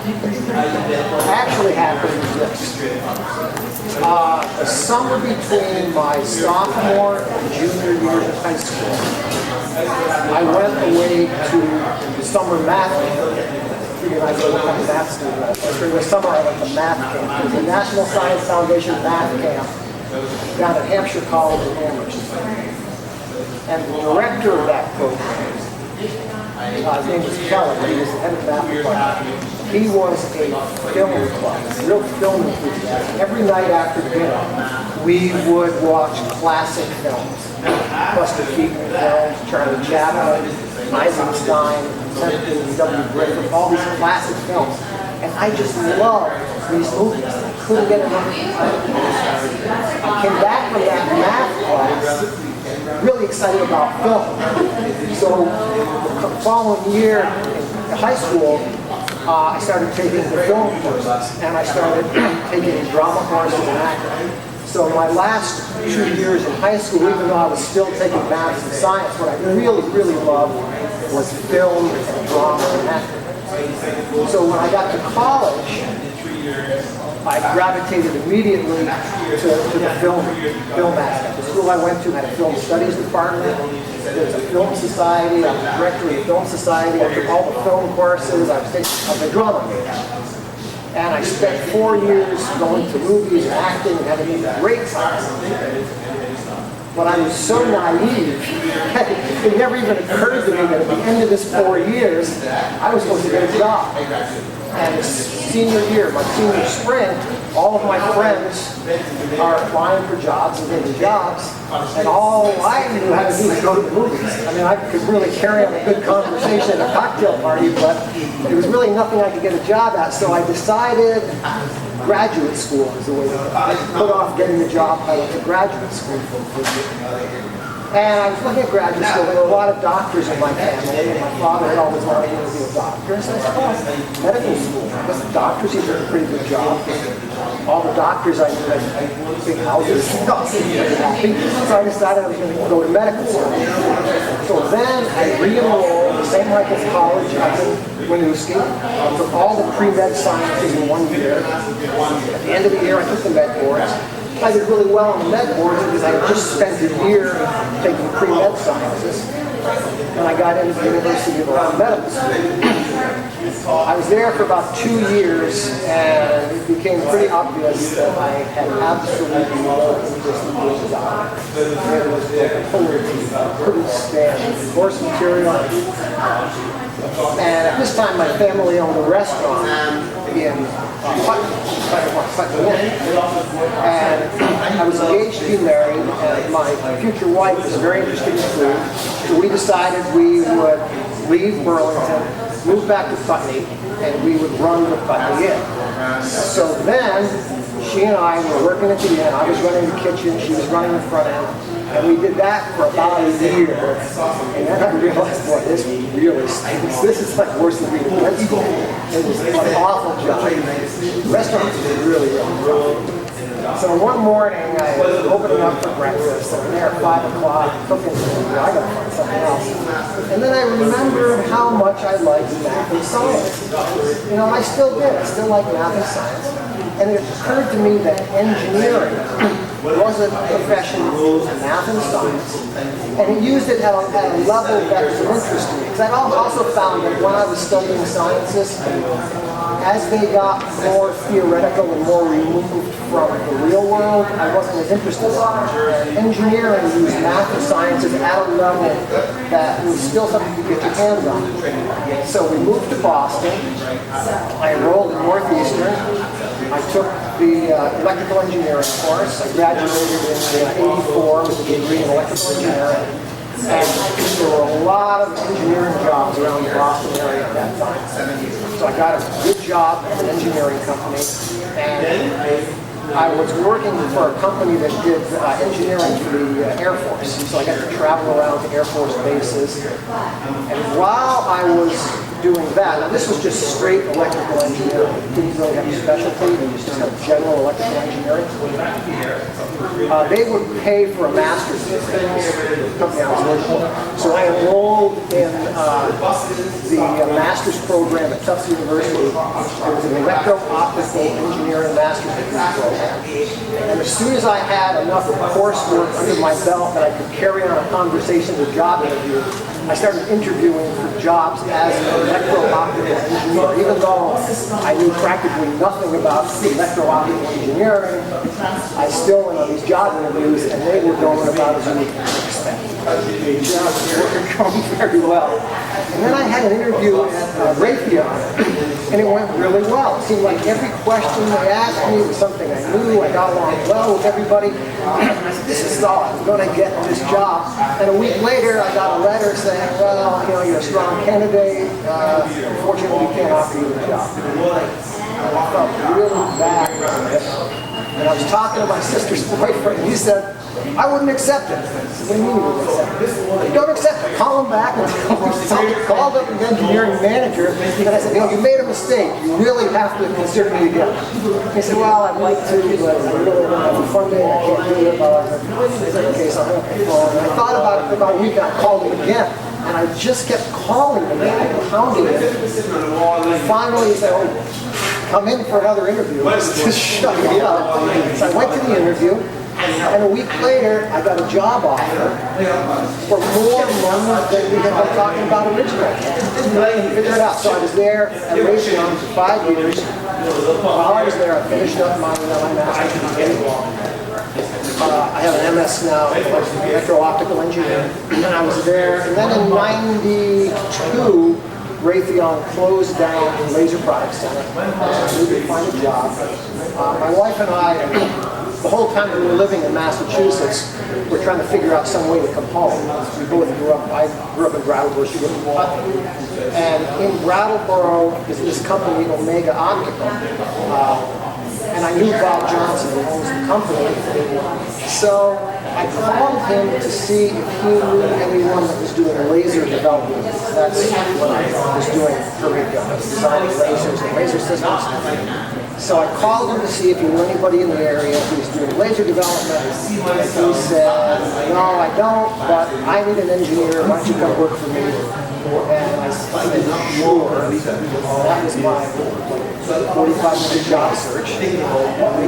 [SPEAKER 17] What actually happened was this. The summer between my sophomore and junior years of high school, I went away to summer math camp. Figured I'd go look at math student. During the summer, I went to math camp. It was the National Science Foundation math camp down at Hampshire College in Amherst. And the director of that program, his name was Kelly, he was the head of that department. He was a film club, a real film enthusiast. Every night after dinner, we would watch classic films. Buster Keaton films, Charlie Chaplin, Eisenstein, W. Griffith, all these classic films. And I just loved these movies. I couldn't get enough of them. I came back from that math class really excited about film. So the following year in high school, I started taking the film courses, and I started taking drama courses and acting. So my last 2 years in high school, even though I was still taking math and science, what I really, really loved was film and drama and acting. So when I got to college, I gravitated immediately to the film aspect. The school I went to had a film studies department. There's a film society. I was the director of the film society. I took all the film courses. I was a drama major. And I spent 4 years going to movies and acting and having a great time. But I was so naive, it never even occurred to me that at the end of this 4 years, I was supposed to get a job. And senior year, my senior spring, all of my friends are applying for jobs and getting jobs, and all I knew how to do was go to the movies. I mean, I could really carry on a good conversation at a cocktail party, but there was really nothing I could get a job at, so I decided graduate school is the way to go. I put off getting the job. I went to graduate school for a year. And I was looking at graduate school. There were a lot of doctors in my family, and my father had always wanted me to be a doctor. So I said, oh, medical school. Because the doctors, he did a pretty good job. All the doctors I knew had big houses. So I decided I was going to go to medical school. So then I re-enrolled at St. Michael's College up in Winooski. I took all the pre-med sciences in 1 year. At the end of the year, I took the med boards. I did really well on the med boards because I had just spent a year taking pre-med sciences. And I got into the University of Medical School. I was there for about 2 years, and it became pretty obvious that I had absolutely no interest in being a doctor. There was a polarity I couldn't stand the course material. And at this time, my family owned a restaurant in Putnam, and I was engaged to be married, and my future wife was very interested in food, so we decided we would leave Burlington, move back to Putney, and we would run the Putney Inn. So then, she and I were working at the inn. I was running the kitchen, she was running the front end, and we did that for about a year. And then I realized, boy, this really stinks. This is like worse than being in med school. It was an awful job. The restaurant was really, really rough. So one morning, I was opening up for breakfast. I'm there at 5 o'clock, cooking something. I gotta find something else. And then I remembered how much I liked math and science. You know, and I still did. I still like math and science. And it occurred to me that engineering was a profession that used math and science, and it used it at a level that was of interest to me. Because I also found that when I was studying sciences, as they got more theoretical and more removed from the real world, I wasn't as interested in it. And engineering used math and sciences at a level that was still something you get your hands on. So we moved to Boston. I enrolled in Northeastern. I took the electrical engineering course. I graduated in '84 with a degree in electrical engineering. And there were a lot of engineering jobs around the Boston area at that time. So I got a good job at an engineering company, and I was working for a company that did engineering for the Air Force. So I got to travel around to Air Force bases. And while I was doing that, now this was just straight electrical engineering. Didn't really have a specialty, they just had general electrical engineering. They would pay for a master's degree, the company I was working for. So I enrolled in the master's program at Tufts University. It was an electro-optical engineering master's degree program. And as soon as I had enough coursework under my belt that I could carry on a conversation with job interviews, I started interviewing for jobs as an electro-optical engineer. Even though I knew practically nothing about electro-optical engineering, I still went on these job interviews, and they were going about as you would expect. The jobs were going very well. And then I had an interview at Raytheon, and it went really well. It seemed like every question they asked me was something I knew. I got along well with everybody. I said, this is all I'm going to get this job. And a week later, I got a letter saying, well, you know, you're a strong candidate. Unfortunately, we can't offer you the job. And I felt really bad about it. And I was talking to my sister's boyfriend, and he said, I wouldn't accept it. I said, what do you mean you wouldn't accept it? You don't accept it. Call him back and tell him so. I called up the engineering manager, and I said, you know, you made a mistake. You really have to consider me again. He said, well, I'd like to, but I really don't have the funding. I can't do it. I said, okay, so I'm going to pay for it. And I thought about it for about a week, and I called him again. And I just kept calling him and pounding him. And finally, he said, oh, come in for another interview. Just shut me up. So I went to the interview, and a week later, I got a job offer for more money than we had been talking about originally. I didn't figure it out. So I was there at Raytheon for 5 years. While I was there, I finished up my master's degree. I have an MS now, electro-optical engineering, and I was there. And then in '92, Raytheon closed down the Laser Products Center. I needed to find a job. My wife and I, the whole time we were living in Massachusetts, we're trying to figure out some way to come home. We both grew up, I grew up in Brattleboro, she grew up in Putney. And in Brattleboro is this company, Omega Optical. And I knew Bob Johnson, who owns the company. So I called him to see if he knew anyone that was doing laser development. That's what I was doing for Rico, designing lasers and laser systems. So I called him to see if he knew anybody in the area who was doing laser development. And he said, no, I don't, but I need an engineer. Why don't you come work for me? And I said, sure. That was my 45-minute job search. We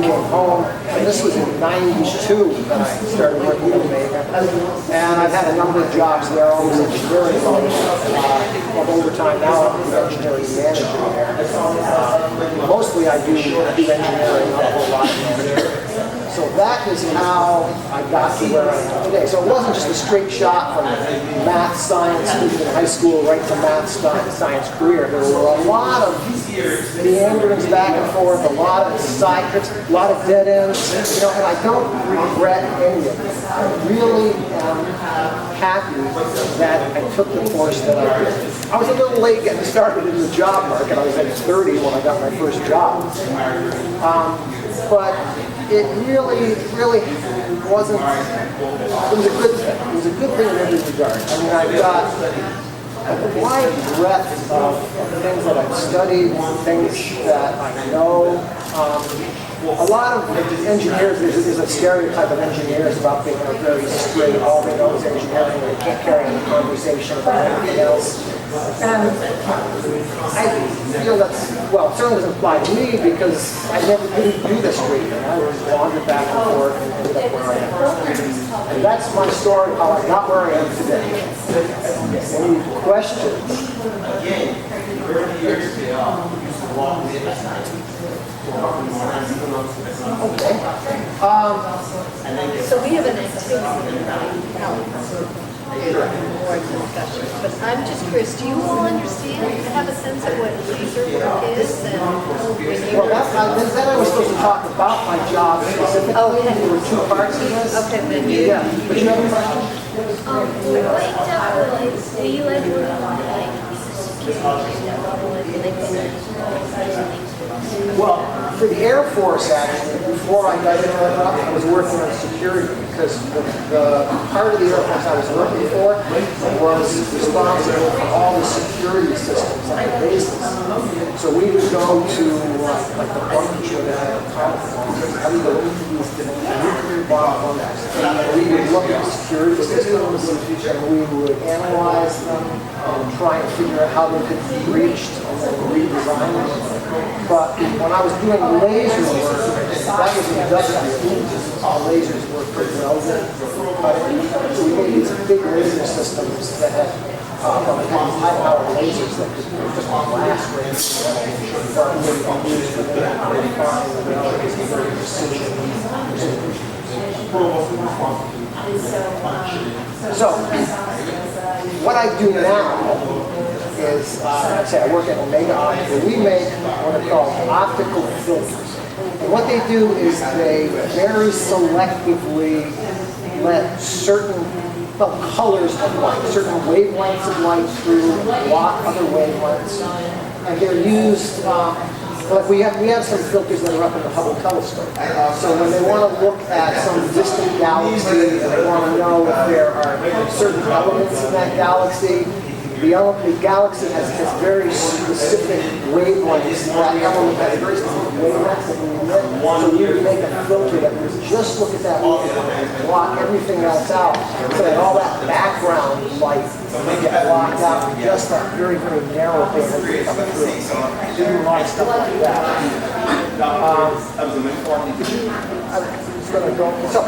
[SPEAKER 17] came home, and this was in '92 that I started working at Omega. And I've had a number of jobs there, always engineering. Over time now, I'm the engineering manager there. Mostly I do engineering, not a whole lot of management. So that is how I got to where I am today. So it wasn't just a straight shot from math, science, student in high school, right to math, science career. There were a lot of meanderings back and forth, a lot of side trips, a lot of dead ends, you know, and I don't regret any of it. I really am happy that I took the course that I did. I was a little late getting started in the job market. I was like 30 when I got my first job. But it really wasn't, it was a good thing. It was a good thing in every regard. I mean, I've got a wide breadth of things that I've studied, things that I know. A lot of engineers, there's a stereotype of engineers about being very straight, all they know is engineering, and they can't carry on a conversation about anything else. And I feel that's, well, it certainly doesn't apply to me because I never didn't do this straight. I was wandered back and forth and ended up where I am. And that's my story, how I got where I am today. Any questions? Okay.
[SPEAKER 18] So we have an activity more discussion, but I'm just curious, do you all understand, have a sense of what laser work is? And
[SPEAKER 17] Well, then I was supposed to talk about my job specifically.
[SPEAKER 18] Okay.
[SPEAKER 17] There were two parts of this.
[SPEAKER 18] Okay, then you.
[SPEAKER 17] Yeah, but you have a question?
[SPEAKER 18] We like
[SPEAKER 17] Well, for the Air Force, actually, before I got into it, I was working on security because the part of the Air Force I was working for was responsible for all the security systems on the bases. So we would go to like the bunkers where they had atomic bombs, how do you go into these nuclear bomb bunkers. We would look at the security systems and we would analyze them and try and figure out how they could be breached and then redesign them. But when I was doing laser work, that was industrial. Lasers were pretty relevant. But we made these big laser systems that had high-power lasers that could just blast range. But we would use for very fine and very precision. So, what I do now is, let's say I work at Omega Optical. We make what are called optical filters. And what they do is they very selectively let certain colors of light, certain wavelengths of light through, block other wavelengths. And they're used, like we have some filters that are up in the Hubble telescope. So when they want to look at some distant galaxy and they want to know if there are certain elements in that galaxy, the galaxy has very specific wavelengths. That element has very specific wavelengths that we emit. So we would make a filter that would just look at that wavelength and block everything else out, so that all that background light would get blocked out with just that very, very narrow band coming through. So you do a lot of stuff like that. I'm just going to go. So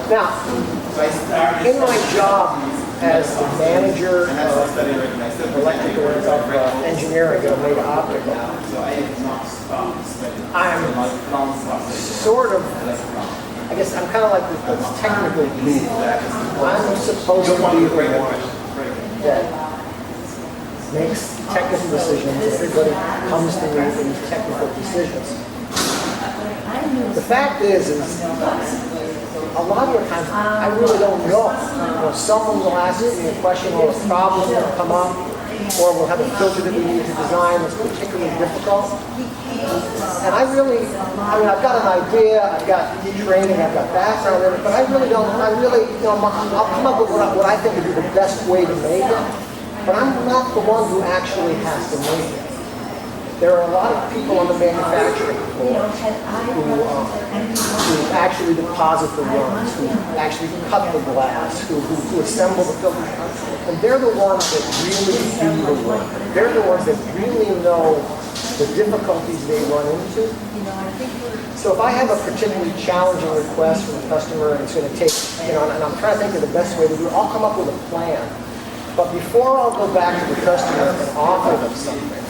[SPEAKER 17] now, in my job as the manager of electrical engineering at Omega Optical, I'm sort of, I guess I'm kind of like the technical lead. I'm supposed to be the one that makes technical decisions. Everybody comes to me with these technical decisions. The fact is a lot of the times, I really don't know. Someone will ask me a question or a problem will come up, or we'll have a filter that we need to design that's particularly difficult. And I've got an idea, I've got training, I've got background in it, but I'll come up with what I think would be the best way to make it, but I'm not the one who actually has to make it. There are a lot of people on the manufacturing floor who actually deposit the runs, who actually cut the glass, who assemble the filter. And they're the ones that really do the work. They're the ones that really know the difficulties they run into. So if I have a particularly challenging request from a customer and it's going to take, and I'm trying to think of the best way to do it, I'll come up with a plan. But before I'll go back to the customer and offer them something,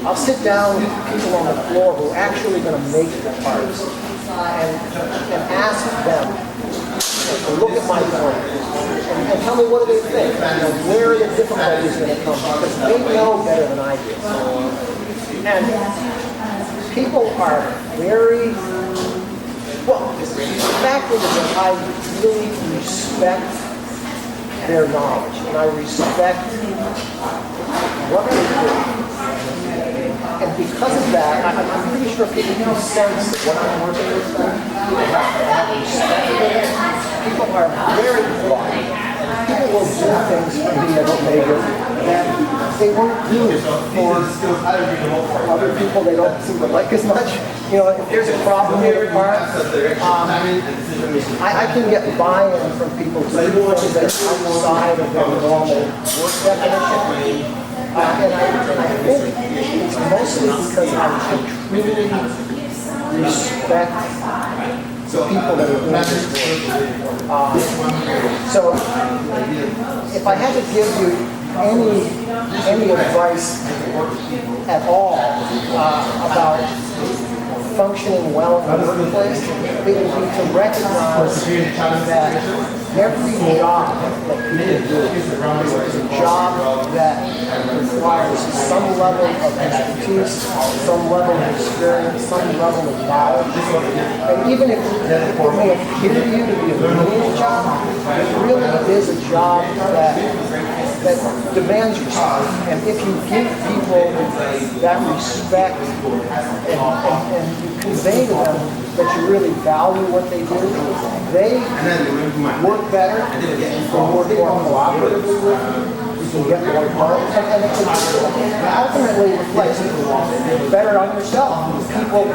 [SPEAKER 17] I'll sit down with people on the floor who are actually going to make the parts and ask them to look at my plan and tell me what do they think, where are the difficulties going to come from, because they know better than I do. And people are very, well, the fact is that I really respect their knowledge and I respect what they do. And because of that, I'm pretty sure people can sense that when I'm working with them, I have respect for them. People are very polite. People will do things for me at Omega that they won't do for other people they don't seem to like as much. If there's a problem with a part, I can get buy-in from people to do things that are outside of their normal work definition. And I think it's mostly because I truly respect the people that are doing this work. So if I had to give you any advice at all about functioning well in the workplace, it would be to recognize that every job that people do is a job that requires some level of expertise, some level of experience, some level of knowledge. And even if it may appear to you to be a menial job, it really is a job that demands respect. And if you give people that respect and you convey to them that you really value what they do, they work better, you can work more cooperatively with you, you can get more done, and it ultimately reflects better on yourself. People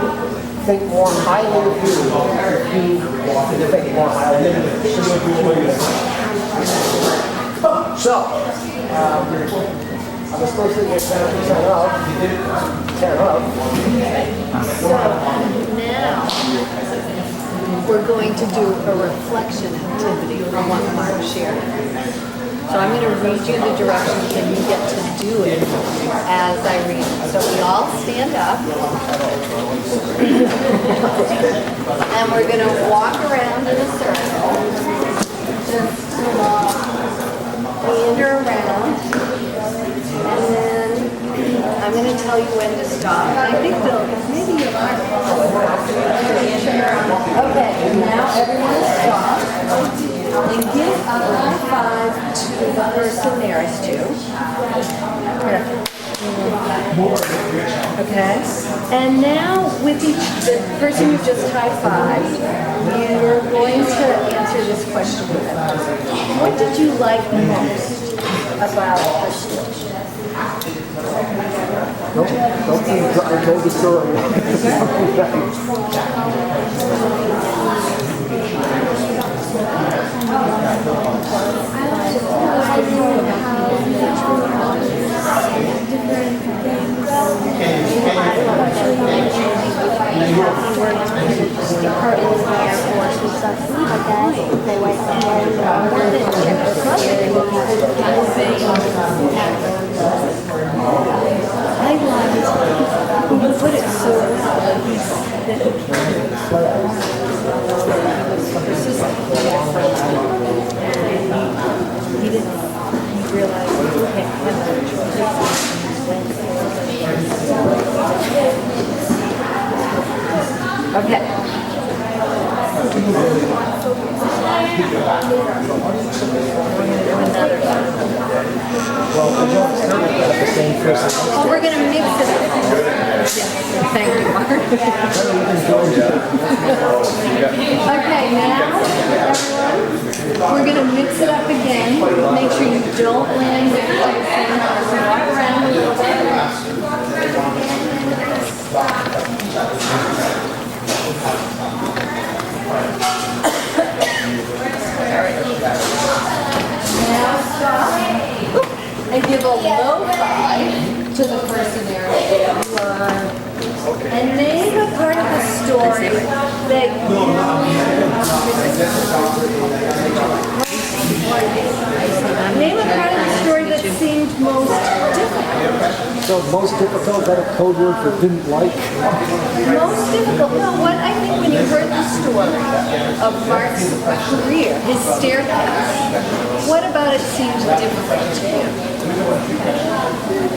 [SPEAKER 17] think more highly of you if you think more highly of them. So, I was supposed to get 10 up.
[SPEAKER 18] So now, we're going to do a reflection activity from what Mark shared. So I'm going to read you the directions and you get to do it as I read it. So we all stand up. And we're going to walk around in a circle. Just meander around. And then I'm going to tell you when to stop. I think maybe you'll Okay, now everyone stop and give a high five to the person nearest you. Okay? And now with the person you just high-fived, you're going to answer this question with them. What did you like most about the story?
[SPEAKER 17] I told the story.
[SPEAKER 18] You put it so well. He didn't realize he can't have that choice. Okay. We're going to mix it up. Thank you, Mark. Okay, now, everyone, we're going to mix it up again. Make sure you don't land with the same person. Walk around a little bit. Now stop and give a low five to the person there. And name a part of the story that name a part of the story that seemed most difficult.
[SPEAKER 17] So most difficult, is that a code word for didn't like?
[SPEAKER 18] Most difficult. No, what I think when you heard the story of Mark's career, his staircase, what about it seemed difficult to you?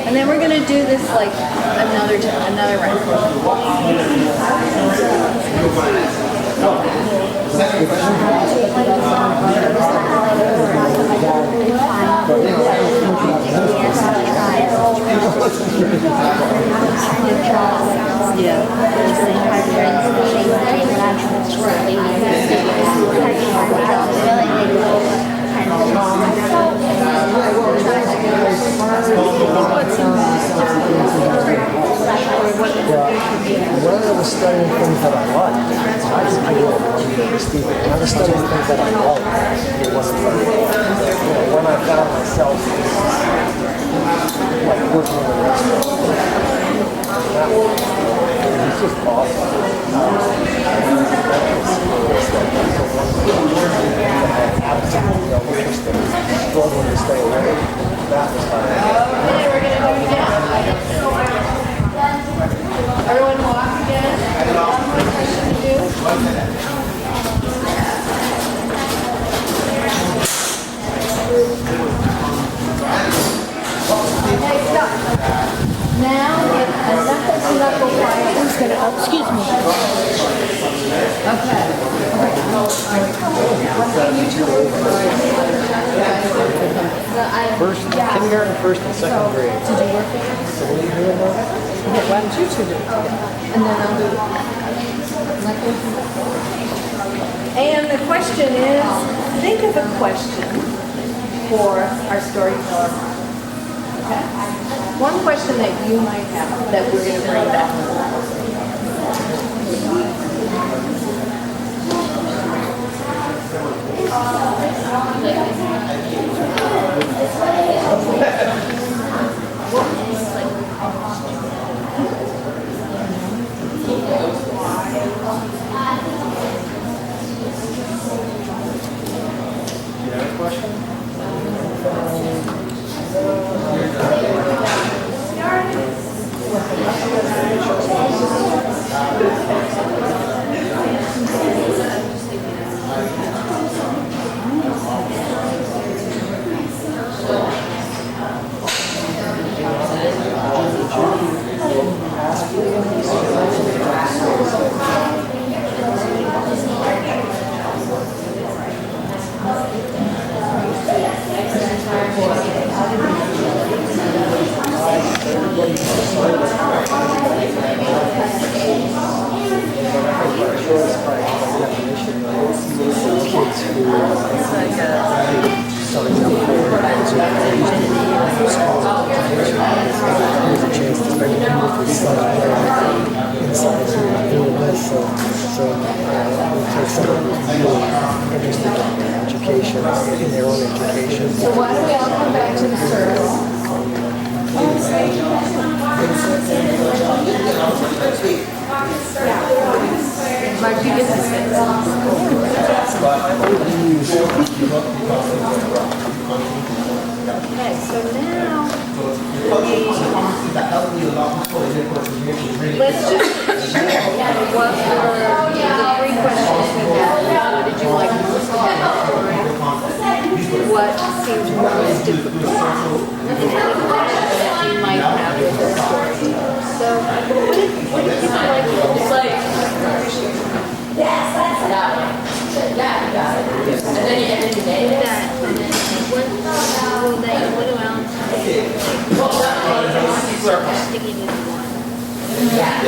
[SPEAKER 18] And then we're going to do this like another round.
[SPEAKER 17] When I was studying things that I liked, when I was studying things that I liked, it wasn't very well. When I found myself like working in a restaurant, it's just awesome. Absolutely no interest in struggling to stay away.
[SPEAKER 18] we're gonna do it again. Everyone walk again. One more question to do. Okay, stop. Now, if enough will quiet, who's gonna, excuse me. Okay.
[SPEAKER 17] First, kindergarten, first and second grade.
[SPEAKER 18] Did you work with them?
[SPEAKER 17] So what are you doing now?
[SPEAKER 18] Okay, why don't you two do it together? And then I'll do it. And the question is, think of a question for our storyteller. Okay? One question that you might have that we're going to bring back.
[SPEAKER 17] You have a question?
[SPEAKER 18] So why don't we all come back to the service? Mark, you get to sit. Okay, so now, let's just, what were the three questions we had? What did you like most about the story? What seemed most difficult? And that you might have with the story. So, what did people like most? Yes, that's that one. Yeah, you got it. And then you did that. And then what went around sticking in one. Yeah.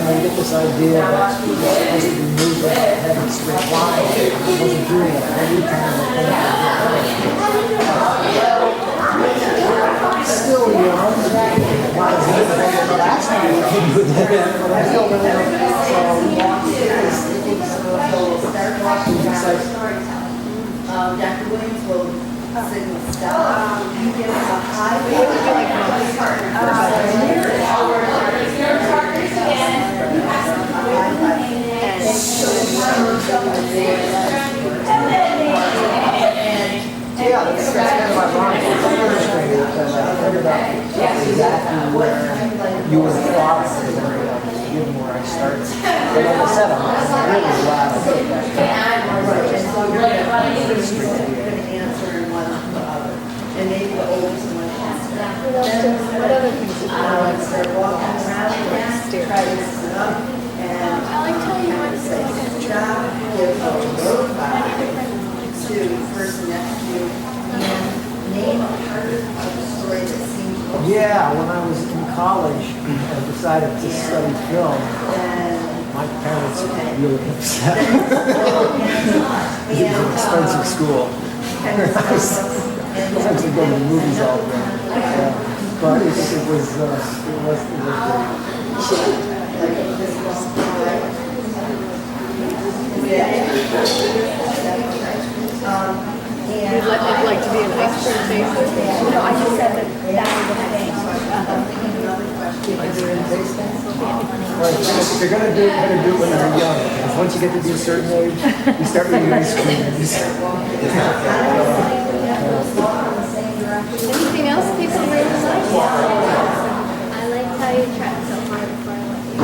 [SPEAKER 17] I get this idea that it's supposed to be moving, having straight line. I wasn't doing it every time still young. Last time I came with it, but I feel
[SPEAKER 1] Dr. Williams will signal stop. You give us a high. What would you like most?
[SPEAKER 17] Yeah, that's kind of my mind. It's frustrating because I figured out exactly where you were thought given where I started. But like I said, I'm really glad I did that.
[SPEAKER 1] So you're going to answer one or the other. And maybe the oldest one.
[SPEAKER 18] What other things did you like?
[SPEAKER 1] Start walking around and try to sit up. And
[SPEAKER 18] I like telling you what to say.
[SPEAKER 1] job, give a road to the person next to you, and name a part of the story that seems most.
[SPEAKER 17] Yeah, when I was in college, I decided to study film. My parents were really upset. It was an expensive school. I was to go to the movies all the time. But it was
[SPEAKER 18] You'd like to be an expert taster?
[SPEAKER 14] No, I just said that was the thing.
[SPEAKER 17] I did it in baseball. Right, if you're gonna do it, you're gonna do it when you're young. Because once you get to be a certain age, you start reading ice cream.
[SPEAKER 18] Anything else people really like?
[SPEAKER 19] I liked how you tried so hard before I let you go.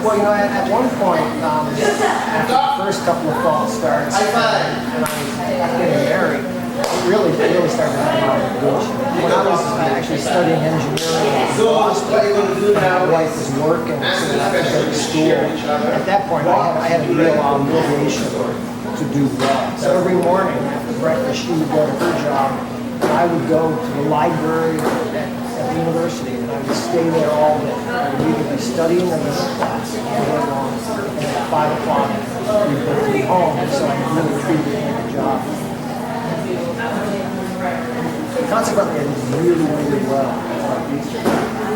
[SPEAKER 17] Well, at one point, after the first couple of fall starts, and I was getting married, it really started to come out of the bush. When I was actually studying engineering in Boston, my wife was working, so I had to go to school. At that point, I had a real obligation to do well. So every morning after breakfast, she would go to her job, and I would go to the library at the university, and I would stay there all day. I would either be studying or in class all day long, and at 5 o'clock, we would be home, so I really treated it like a job. Consequently, I did really well.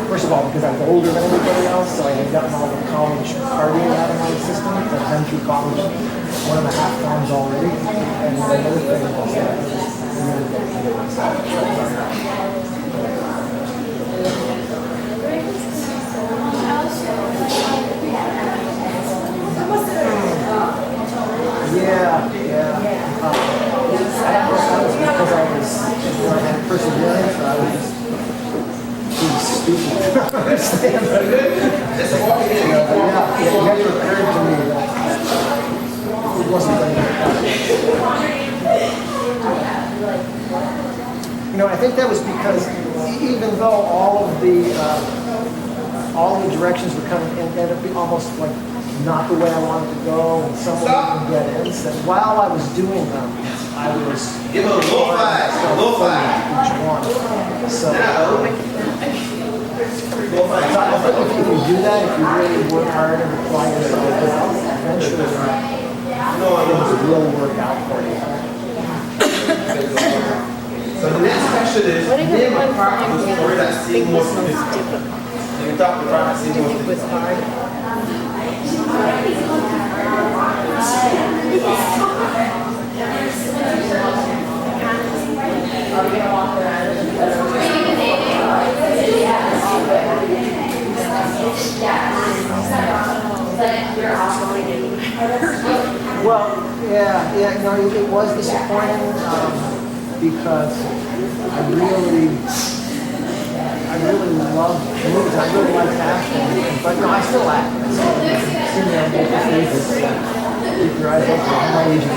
[SPEAKER 17] First of all, because I was older than everybody else, so I had gotten all the college partying out of my system. I've been through college 1.5 times already. And another thing was that I was really dedicated myself. Yeah. That was because I had perseverance, I was just too stupid to understand. It never occurred to me that it wasn't going to happen. I think that was because even though all the directions were kind of ended up being almost like not the way I wanted to go, and some of them get in. So while I was doing them, I was
[SPEAKER 4] give it a low five,
[SPEAKER 17] each one. So I think if you do that, if you really work hard and apply yourself, eventually things will work out for you.
[SPEAKER 4] So the next question is, name a part of the story that seemed most difficult. You talk about the scene most difficult.
[SPEAKER 17] Well, it was disappointing because I really loved movies. I really liked acting, but I still act. I still keep your eyes open. How age is it?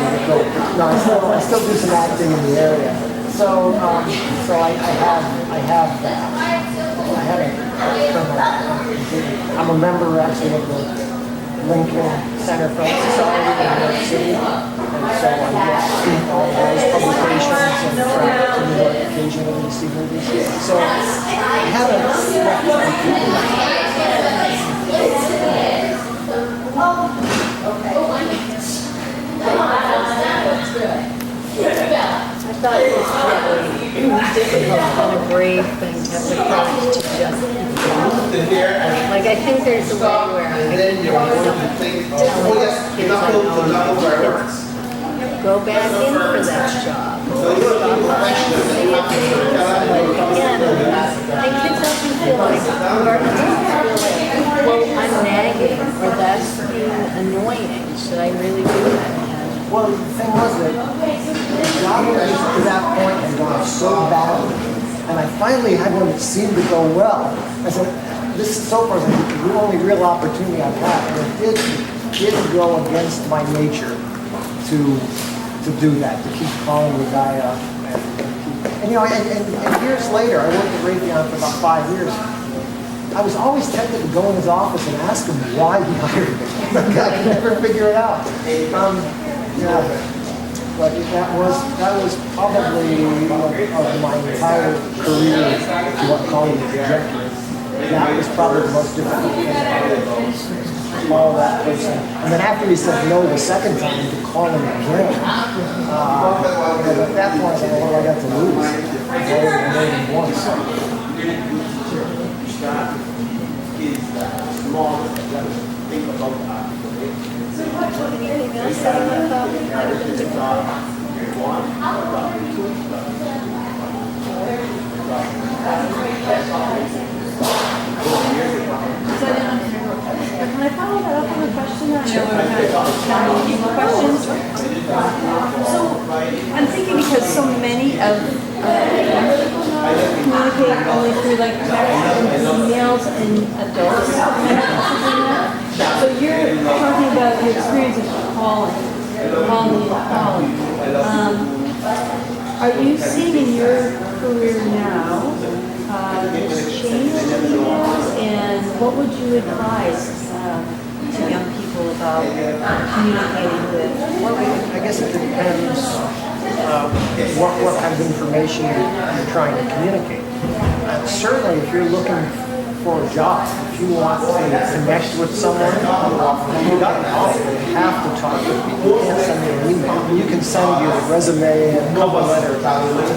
[SPEAKER 17] No, I still do some acting in the area. So I have that. I'm a member actually of the Lincoln Center Film Society in New York City, and so I get all those publications and travel to New York occasionally to see movies. So I haven't
[SPEAKER 18] I thought it was really difficult and a brave thing to have the courage to just keep going. Like, I think there's a way where I can tell kids I know go back in for that job. And kids often feel like, well, I'm nagging, or that's being annoying. Should I really do that?
[SPEAKER 17] Well, the thing was that the job to that point had gone so bad, and I finally had one that seemed to go well. I said, this is so far the only real opportunity I've had, and it did go against my nature to do that, to keep calling the guy up. And years later, I worked at Raytheon for about 5 years. I was always tempted to go in his office and ask him why he hired me. I could never figure it out. But that was probably of my entire career, what calling the trajectory. That was probably the most difficult thing. Call that person, and then after he said no the second time, to call him again. At that point, I said, well, what do I got to lose? I already made him once.
[SPEAKER 18] Anything else that you thought might have been difficult?
[SPEAKER 14] Any more questions? So I'm thinking because so many of young people now communicate only through like text and emails and adults. So you're talking about your experience of calling. Are you seeing in your career now change in emails, and what would you advise to young people about communicating with?
[SPEAKER 17] Well, I guess it depends what kind of information you're trying to communicate. Certainly, if you're looking for a job, if you want to connect with someone, you got to call. You have to talk to people. You can't send them an email. You can send your resume and cover letter to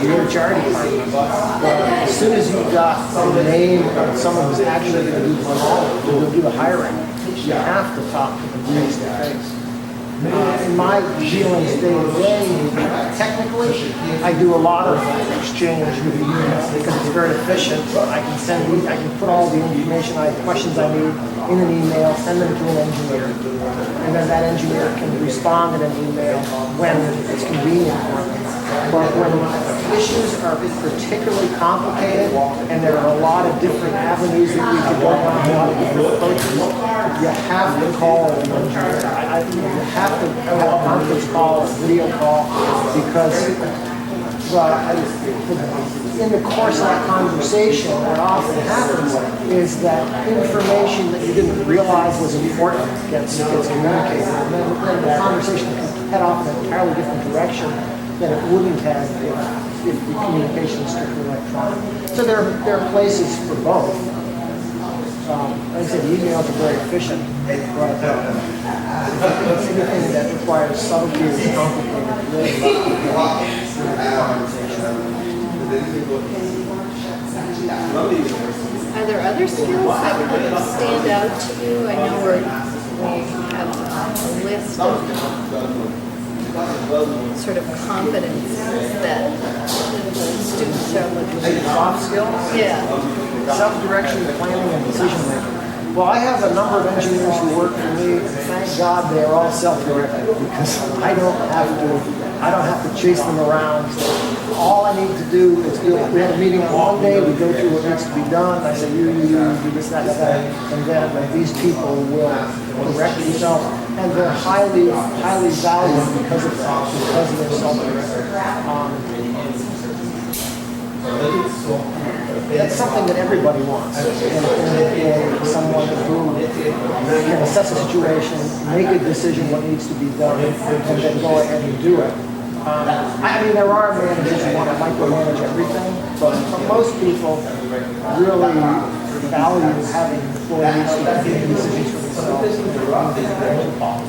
[SPEAKER 17] your HR department. But as soon as you've got the name of someone who's actually going to do the call, who'll do the hiring, you have to talk to them face to face. In my dealings day to day, technically, I do a lot of exchange with email because it's very efficient. I can put all the information, questions I need in an email, send them to an engineer, and then that engineer can respond in an email when it's convenient for them. But when issues are particularly complicated and there are a lot of different avenues that we can go down, a lot of different approaches, you have to call an engineer. You have to have a conference call, a video call, because in the course of that conversation, what often happens is that information that you didn't realize was important gets communicated. And then the conversation can head off in an entirely different direction than it wouldn't have if the communication is strictly electronic. So there are places for both. Like I said, emails are very efficient, but it's anything that requires subtlety is complicated. Really
[SPEAKER 18] Are there other skills that kind of stand out to you? I know we have a list of sort of competence that students are looking for.
[SPEAKER 17] Soft skills?
[SPEAKER 18] Yeah.
[SPEAKER 17] Self-direction, planning, and decision making. Well, I have a number of engineers who work for me. Thank God they are all self-directed because I don't have to chase them around. All I need to do is we have a meeting on one day, we go through what needs to be done. I say, you do this, that, and then these people will direct themselves, and they're highly valued because of that, because of their self-direction. That's something that everybody wants. And someone who can assess a situation, make a decision what needs to be done, and then go ahead and do it. I mean, there are managers who want to micromanage everything, but most people really value having employees who can make decisions for themselves.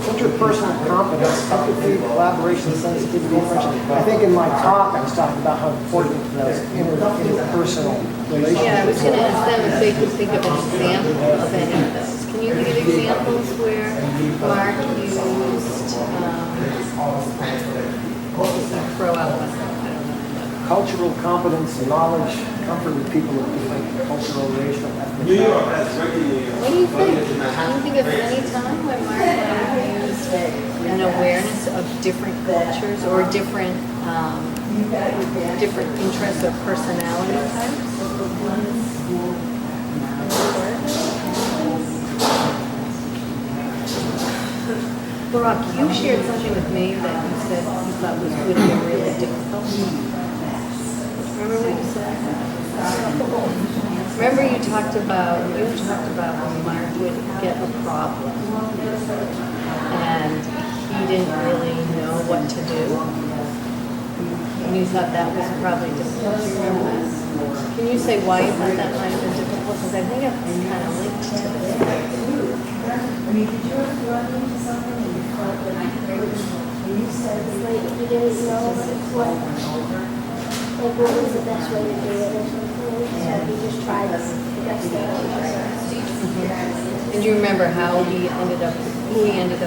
[SPEAKER 17] Interpersonal competence, empathy, collaboration, sensitivity, friendship. I think in my talk I was talking about how important those interpersonal relationships are.
[SPEAKER 18] Yeah, I was going to ask them if they could think of an example of any of those. Can you give examples where Mark used throw out one?
[SPEAKER 17] Cultural competence, knowledge, comfort with people of different cultural, racial, ethnic backgrounds.
[SPEAKER 18] What do you think? Can you think of any time when Mark used an awareness of different cultures or different interests or personality types? Barack, you shared something with me that you said you thought was would be really difficult. Remember what you said? Remember you talked about when Mark would get a problem and he didn't really know what to do. And you thought that was probably difficult. Do you remember that? Can you say why you thought that might have been difficult? Because I think it's kind of linked to this.
[SPEAKER 14] I mean, did you ever run into something and you felt and you said,
[SPEAKER 19] Like, you didn't know what was the best way to do it or something, so you just tried the best way.
[SPEAKER 18] And do you remember how who he ended up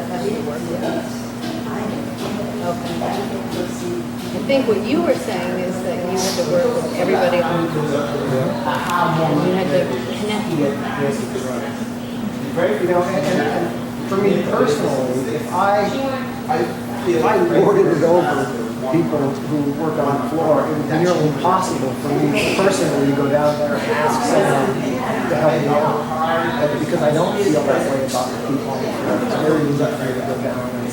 [SPEAKER 18] having to work with? Okay. I think what you were saying is that you had to work with everybody on the group. And you had to connect with them.
[SPEAKER 17] You know, and for me personally, if I lorded it over people who work on the floor, it would be nearly impossible for me personally to go down there and ask someone to help me out. Because I don't feel that way about the people on the floor. It's very easy for me to go down and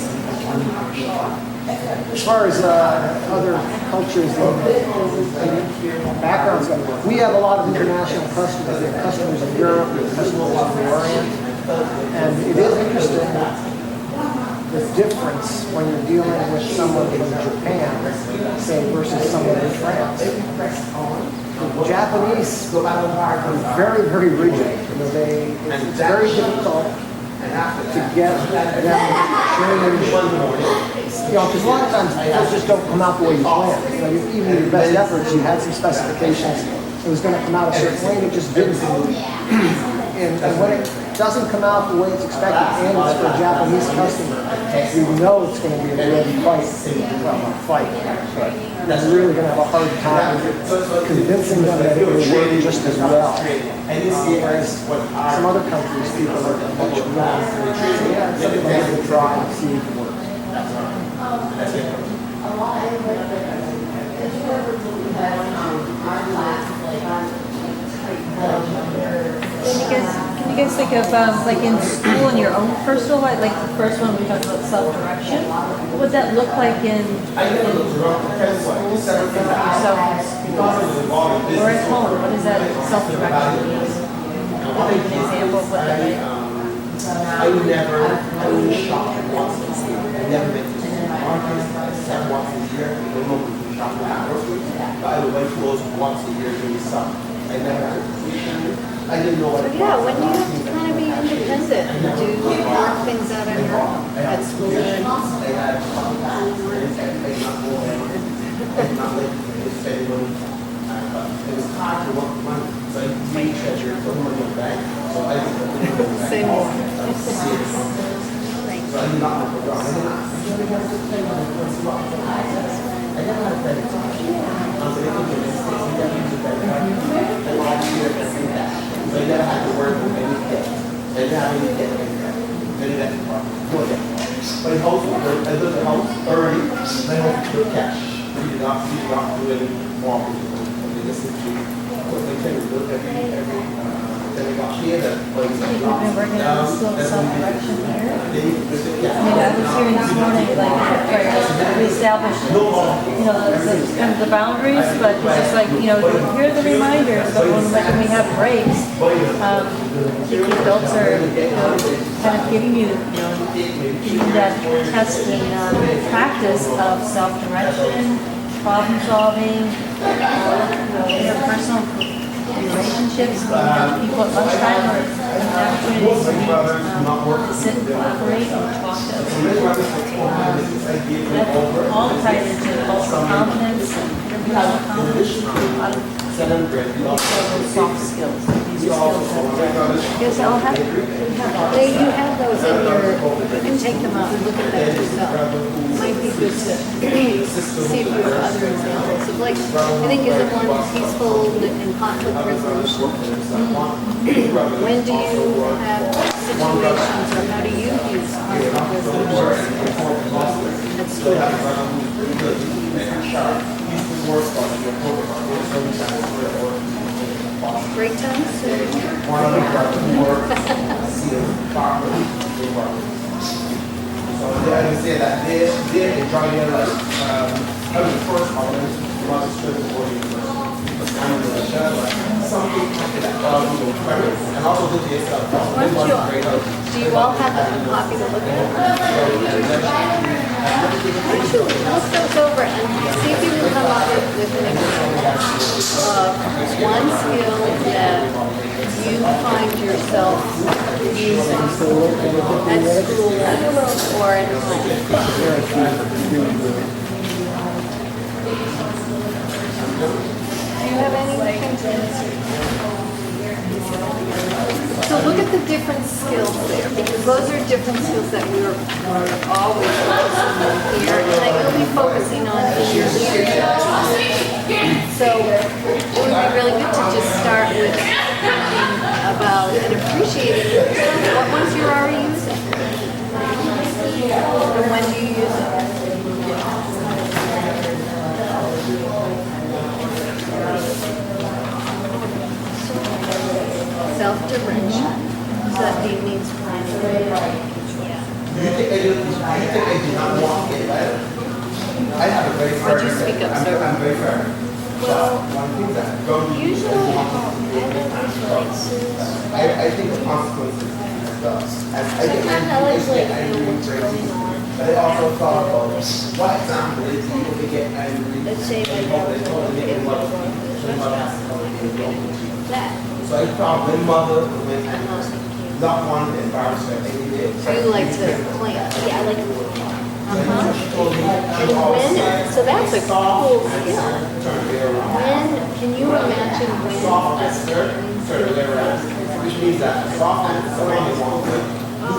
[SPEAKER 17] as far as other cultures and backgrounds, we have a lot of international customers. We have customers in Europe, we have customers in the Orient, and it is interesting the difference when you're dealing with someone from Japan, say, versus someone in France. The Japanese are very, very rigid. You know, it's very difficult to get them to change. You know, because a lot of times those just don't come out the way you planned. You know, even with your best efforts, you had some specifications. It was going to come out a certain way, and it just didn't. And when it doesn't come out the way it's expected, and it's for a Japanese customer, you know it's going to be a real fight. Well, not fight, but you're really going to have a hard time convincing them that it will work just as well. Whereas some other countries, people are much more, yeah, something like to try and see if it works.
[SPEAKER 14] Can you guys think of, like in school, in your own personal life, like the first one we talked about self-direction, what would that look like in schools, yourself or at home? What is that self-direction mean? Give an example of what that is.
[SPEAKER 4] I would shop once a year. I never been to the market except once a year. I don't know if we shop but I would went to those once a year during the summer. I never had a I didn't know what it was.
[SPEAKER 18] Yeah, when you have to kind of be independent and do work things out on your own at school. It was hard to work money, so I made treasure for money in the bank. So I Same here.
[SPEAKER 4] So I did not have a job. I never had a credit card. So they took me so I never had to work with any debt. I didn't have any debt. Any debt. But it helps. I lived at home early. Then I went to cash. We did not do any mortgage.
[SPEAKER 14] You've been working on still self-direction here. I mean, I was hearing this morning, like, we established, kind of the boundaries, but it's just like, here are the reminders, but when we have breaks, the adults are, kind of giving you, that test and practice of self-direction, problem solving, interpersonal relationships, people at lunchtime or opportunities to sit and collaborate and talk to other people. That's all tied into cultural competence and interpersonal competence, a lot of soft skills. These are skills that
[SPEAKER 18] Yes, I'll have, you have those in your, you can take them out and look at them yourself. Might be good to see if you have other examples of, like, I think is it one peaceful and conflict resolution? When do you have situations, or how do you use conflict resolution at school? Break times?
[SPEAKER 4] So I can say that they enjoy their life. I was the first one who was a student for something like that. And also the DSL.
[SPEAKER 18] Do you all have a copy to look at? Actually, look those over and see if you can come up with an example of one skill that you find yourself using at school or at home. Do you have anything So look at the different skills there, because those are different skills that we're always focusing on here, and that you'll be focusing on in your leadership. So it would be really good to just start with thinking about and appreciating what ones you're already using.
[SPEAKER 4] Do you think I do not want to get better? I have a very fair.
[SPEAKER 18] Would you speak up, sir?
[SPEAKER 4] I'm very fair.
[SPEAKER 19] Well,
[SPEAKER 4] One thing that don't
[SPEAKER 19] usually,
[SPEAKER 4] I think the consequences does. And I think
[SPEAKER 19] sometimes I like
[SPEAKER 4] get
[SPEAKER 19] know
[SPEAKER 4] angry
[SPEAKER 19] what's
[SPEAKER 4] crazy.
[SPEAKER 19] going on.
[SPEAKER 4] But I also thought about what example is people who get angry.
[SPEAKER 19] Let's say my
[SPEAKER 4] they
[SPEAKER 19] dad was
[SPEAKER 4] told me
[SPEAKER 19] going
[SPEAKER 4] they
[SPEAKER 19] to
[SPEAKER 4] want
[SPEAKER 19] go
[SPEAKER 4] to
[SPEAKER 19] to
[SPEAKER 4] be
[SPEAKER 19] the restaurant. That.
[SPEAKER 4] So I thought my mother when not one to embarrass her every day.
[SPEAKER 18] So you like to plan?
[SPEAKER 19] Yeah, I like to work.
[SPEAKER 18] Uh-huh.
[SPEAKER 4] She told me
[SPEAKER 18] And when, so that's a cool skill.
[SPEAKER 4] turn it around.
[SPEAKER 18] When, can you imagine when a student
[SPEAKER 4] Turn it around. Which means that often someone is wanting to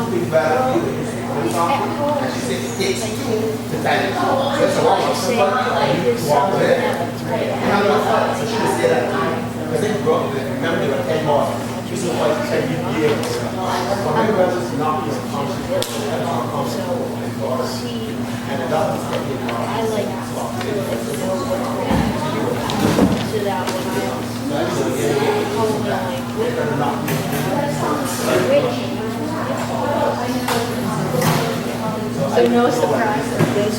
[SPEAKER 4] speak bad of you. And she said, it's to tell you. That's a lot of somebody walk there. And I'm not fine. So she would say that to me. Because they grew up with it. Remember, they were 10 more. She was like 10 years. But my brother's not even conscious. That's not conscious. And the doctor's taking it off.
[SPEAKER 19] I like to know what's going on. So that when I home,
[SPEAKER 18] So no surprise in this.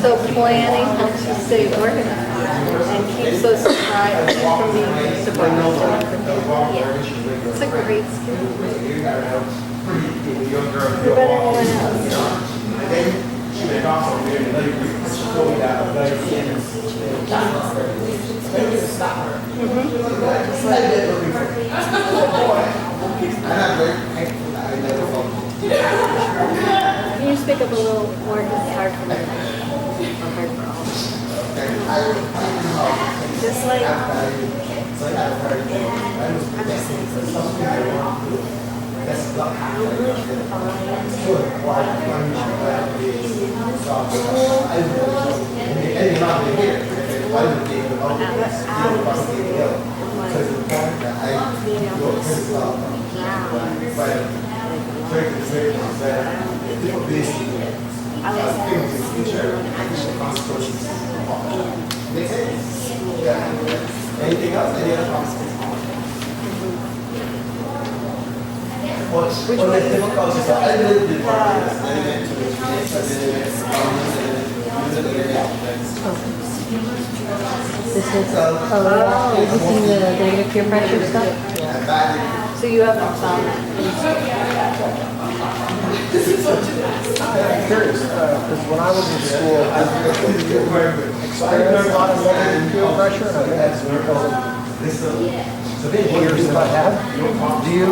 [SPEAKER 18] So planning helps you stay organized and keeps those surprises from being surprised. Yeah. It's a great skill. What about anyone else?
[SPEAKER 4] She went off on me and she told me that I stop her. And I'm very thankful that I never felt
[SPEAKER 18] Can you speak up a little more? It's hard for me. Or hard for all. Just like,
[SPEAKER 4] so I have heard I'm just saying something I want to do. That's not happening. Good. Why I'm not and not here. I would be able to because the fact that I go to stop but people basically things in the future and consequences. Makes sense? Yeah. Anything else? Any other consequences? Which one is difficult? So I did the process, then I went to the
[SPEAKER 18] this is, is this in the negative peer pressure stuff? So you haven't found that?
[SPEAKER 17] I'm curious, because when I was in school, I experienced a lot of negative peer pressure, and I think that's because of the years that I had. Do you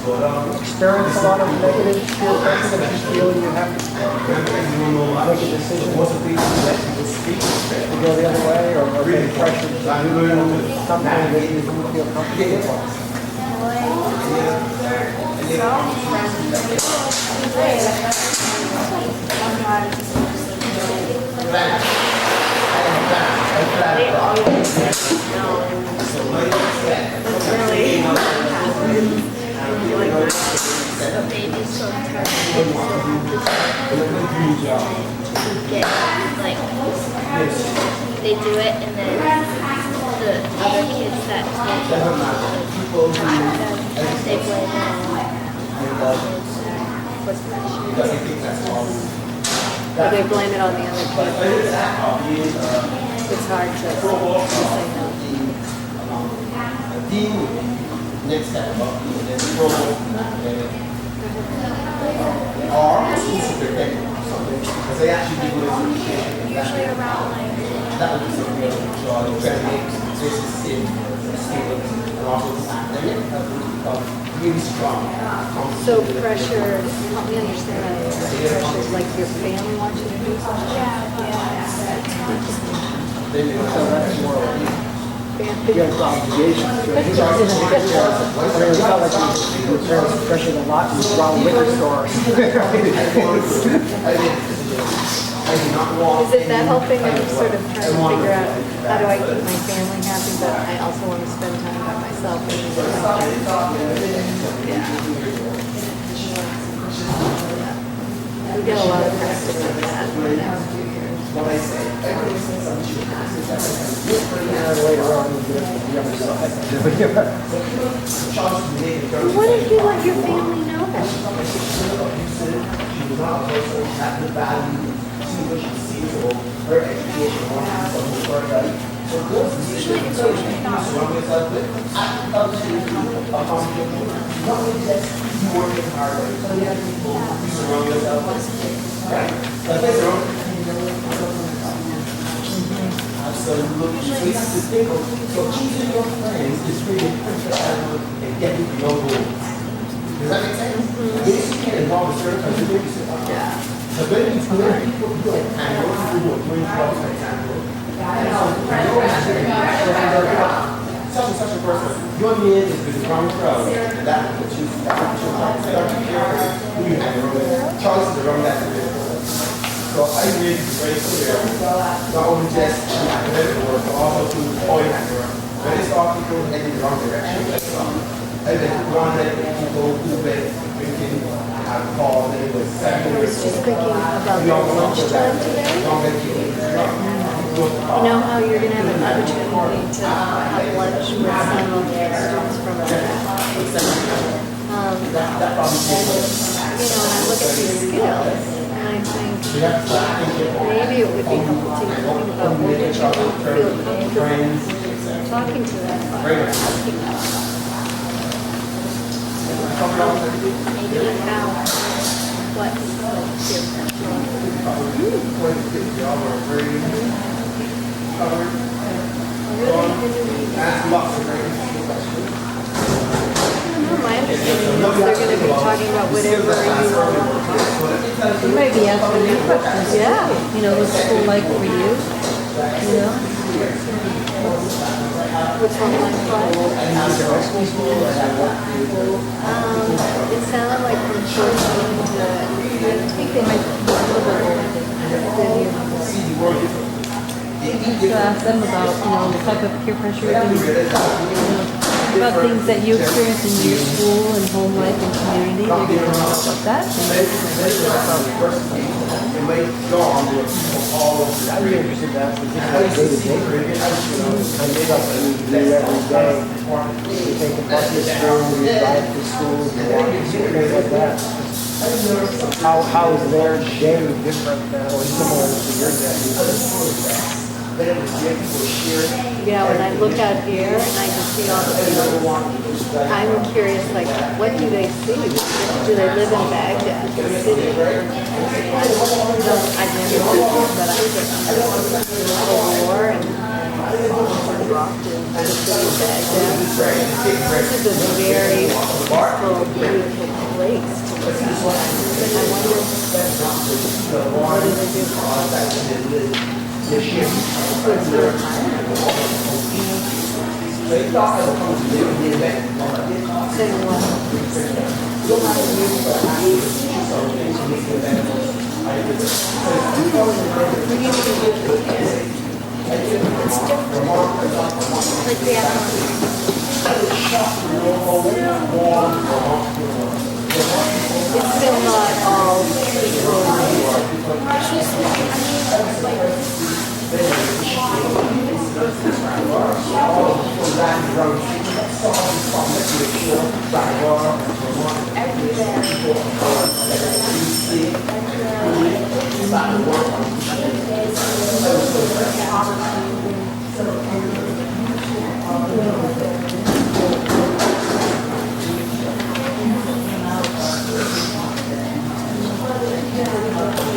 [SPEAKER 17] experience a lot of negative peer pressure that you feel you have to make a decision to go the other way, or being pressured to do something that you don't feel comfortable with?
[SPEAKER 19] They do it, and then the other kids that they blame
[SPEAKER 18] Or they blame it on the other kids. It's hard to say no.
[SPEAKER 4] Next step about or superintendent or something. Because they actually do it usually around like that would be something else. This is in students and also academic become really strong.
[SPEAKER 18] So pressure, help me understand that. Pressure is like your family wants you to do something?
[SPEAKER 17] So that's more you have obligations. It's not like your parents pressured a lot in the wrong liquor store.
[SPEAKER 18] Is it that whole thing of sort of trying to figure out how do I keep my family happy, but I also want to spend time by myself? We get a lot of practice with that.
[SPEAKER 17] Later on, you get the other side.
[SPEAKER 18] What did you let your family know that?
[SPEAKER 4] Absolutely. So you have to think of, so choosing your friends is really important and getting to know goals. Does that make sense? Yes, you can involve a certain kind of people. But when you people who like handle, people who are doing jobs, for example, such and such a person, your name is with the wrong crowd, and that will choose that. So who you hang around with. Charles is the wrong guy to do. So I made it very clear, not only just to academic work, but also to all your hang around. When it's all people heading in the wrong direction, that's wrong. And then one that people who were drinking alcohol, they were
[SPEAKER 18] I was just thinking about the lunchtime today. You know how you're going to have an opportunity to have lunch with some of the students from other faculties. And I look at these skills, and I think maybe it would be helpful to think about what would you feel comfortable talking to them about, asking them about. Maybe how, what my understanding is they're going to be talking about whatever you want.
[SPEAKER 13] You might be asking me questions.
[SPEAKER 18] Yeah.
[SPEAKER 13] What's school like for you?
[SPEAKER 18] What's on my file? It sounded like from 14 to, I think they might be a little bit older.
[SPEAKER 13] To ask them about, the type of peer pressure about things that you experience in your school and home life and community. They're going to talk about that.
[SPEAKER 17] I'd be interested in that, because it's like day-to-day. I made up what you do every day. You take the bus to school, you drive to school, you walk to school, things like that. How is their day different or similar to your day?
[SPEAKER 18] Yeah, when I look out here and I can see all the people, I'm curious, like, what do they see? Do they live in Baghdad, the city? I've never been, but I think the war and rocked in the city of Baghdad. This is a very peaceful, beautiful place. I wonder, what do they do? It's different. Like the it's still not all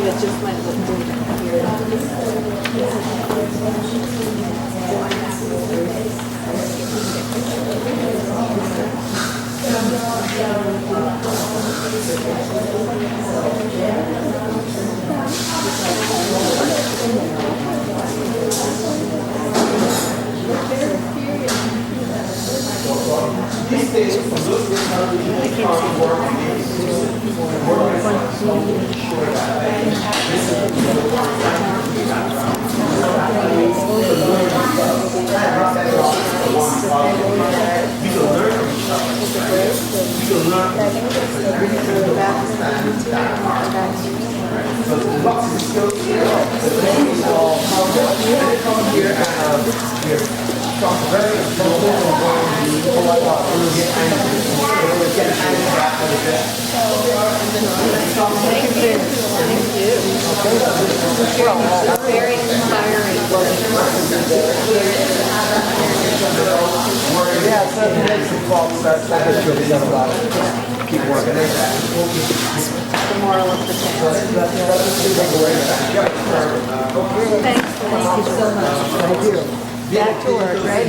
[SPEAKER 18] it just might look different here. Very inspiring.
[SPEAKER 17] Yeah, so if you make some false starts, that gets you upset about it. Just keep working.
[SPEAKER 18] The moral of the tale.
[SPEAKER 17] That's the big takeaway.
[SPEAKER 18] Thank you so much.
[SPEAKER 17] Thank you.
[SPEAKER 18] Back to work, right?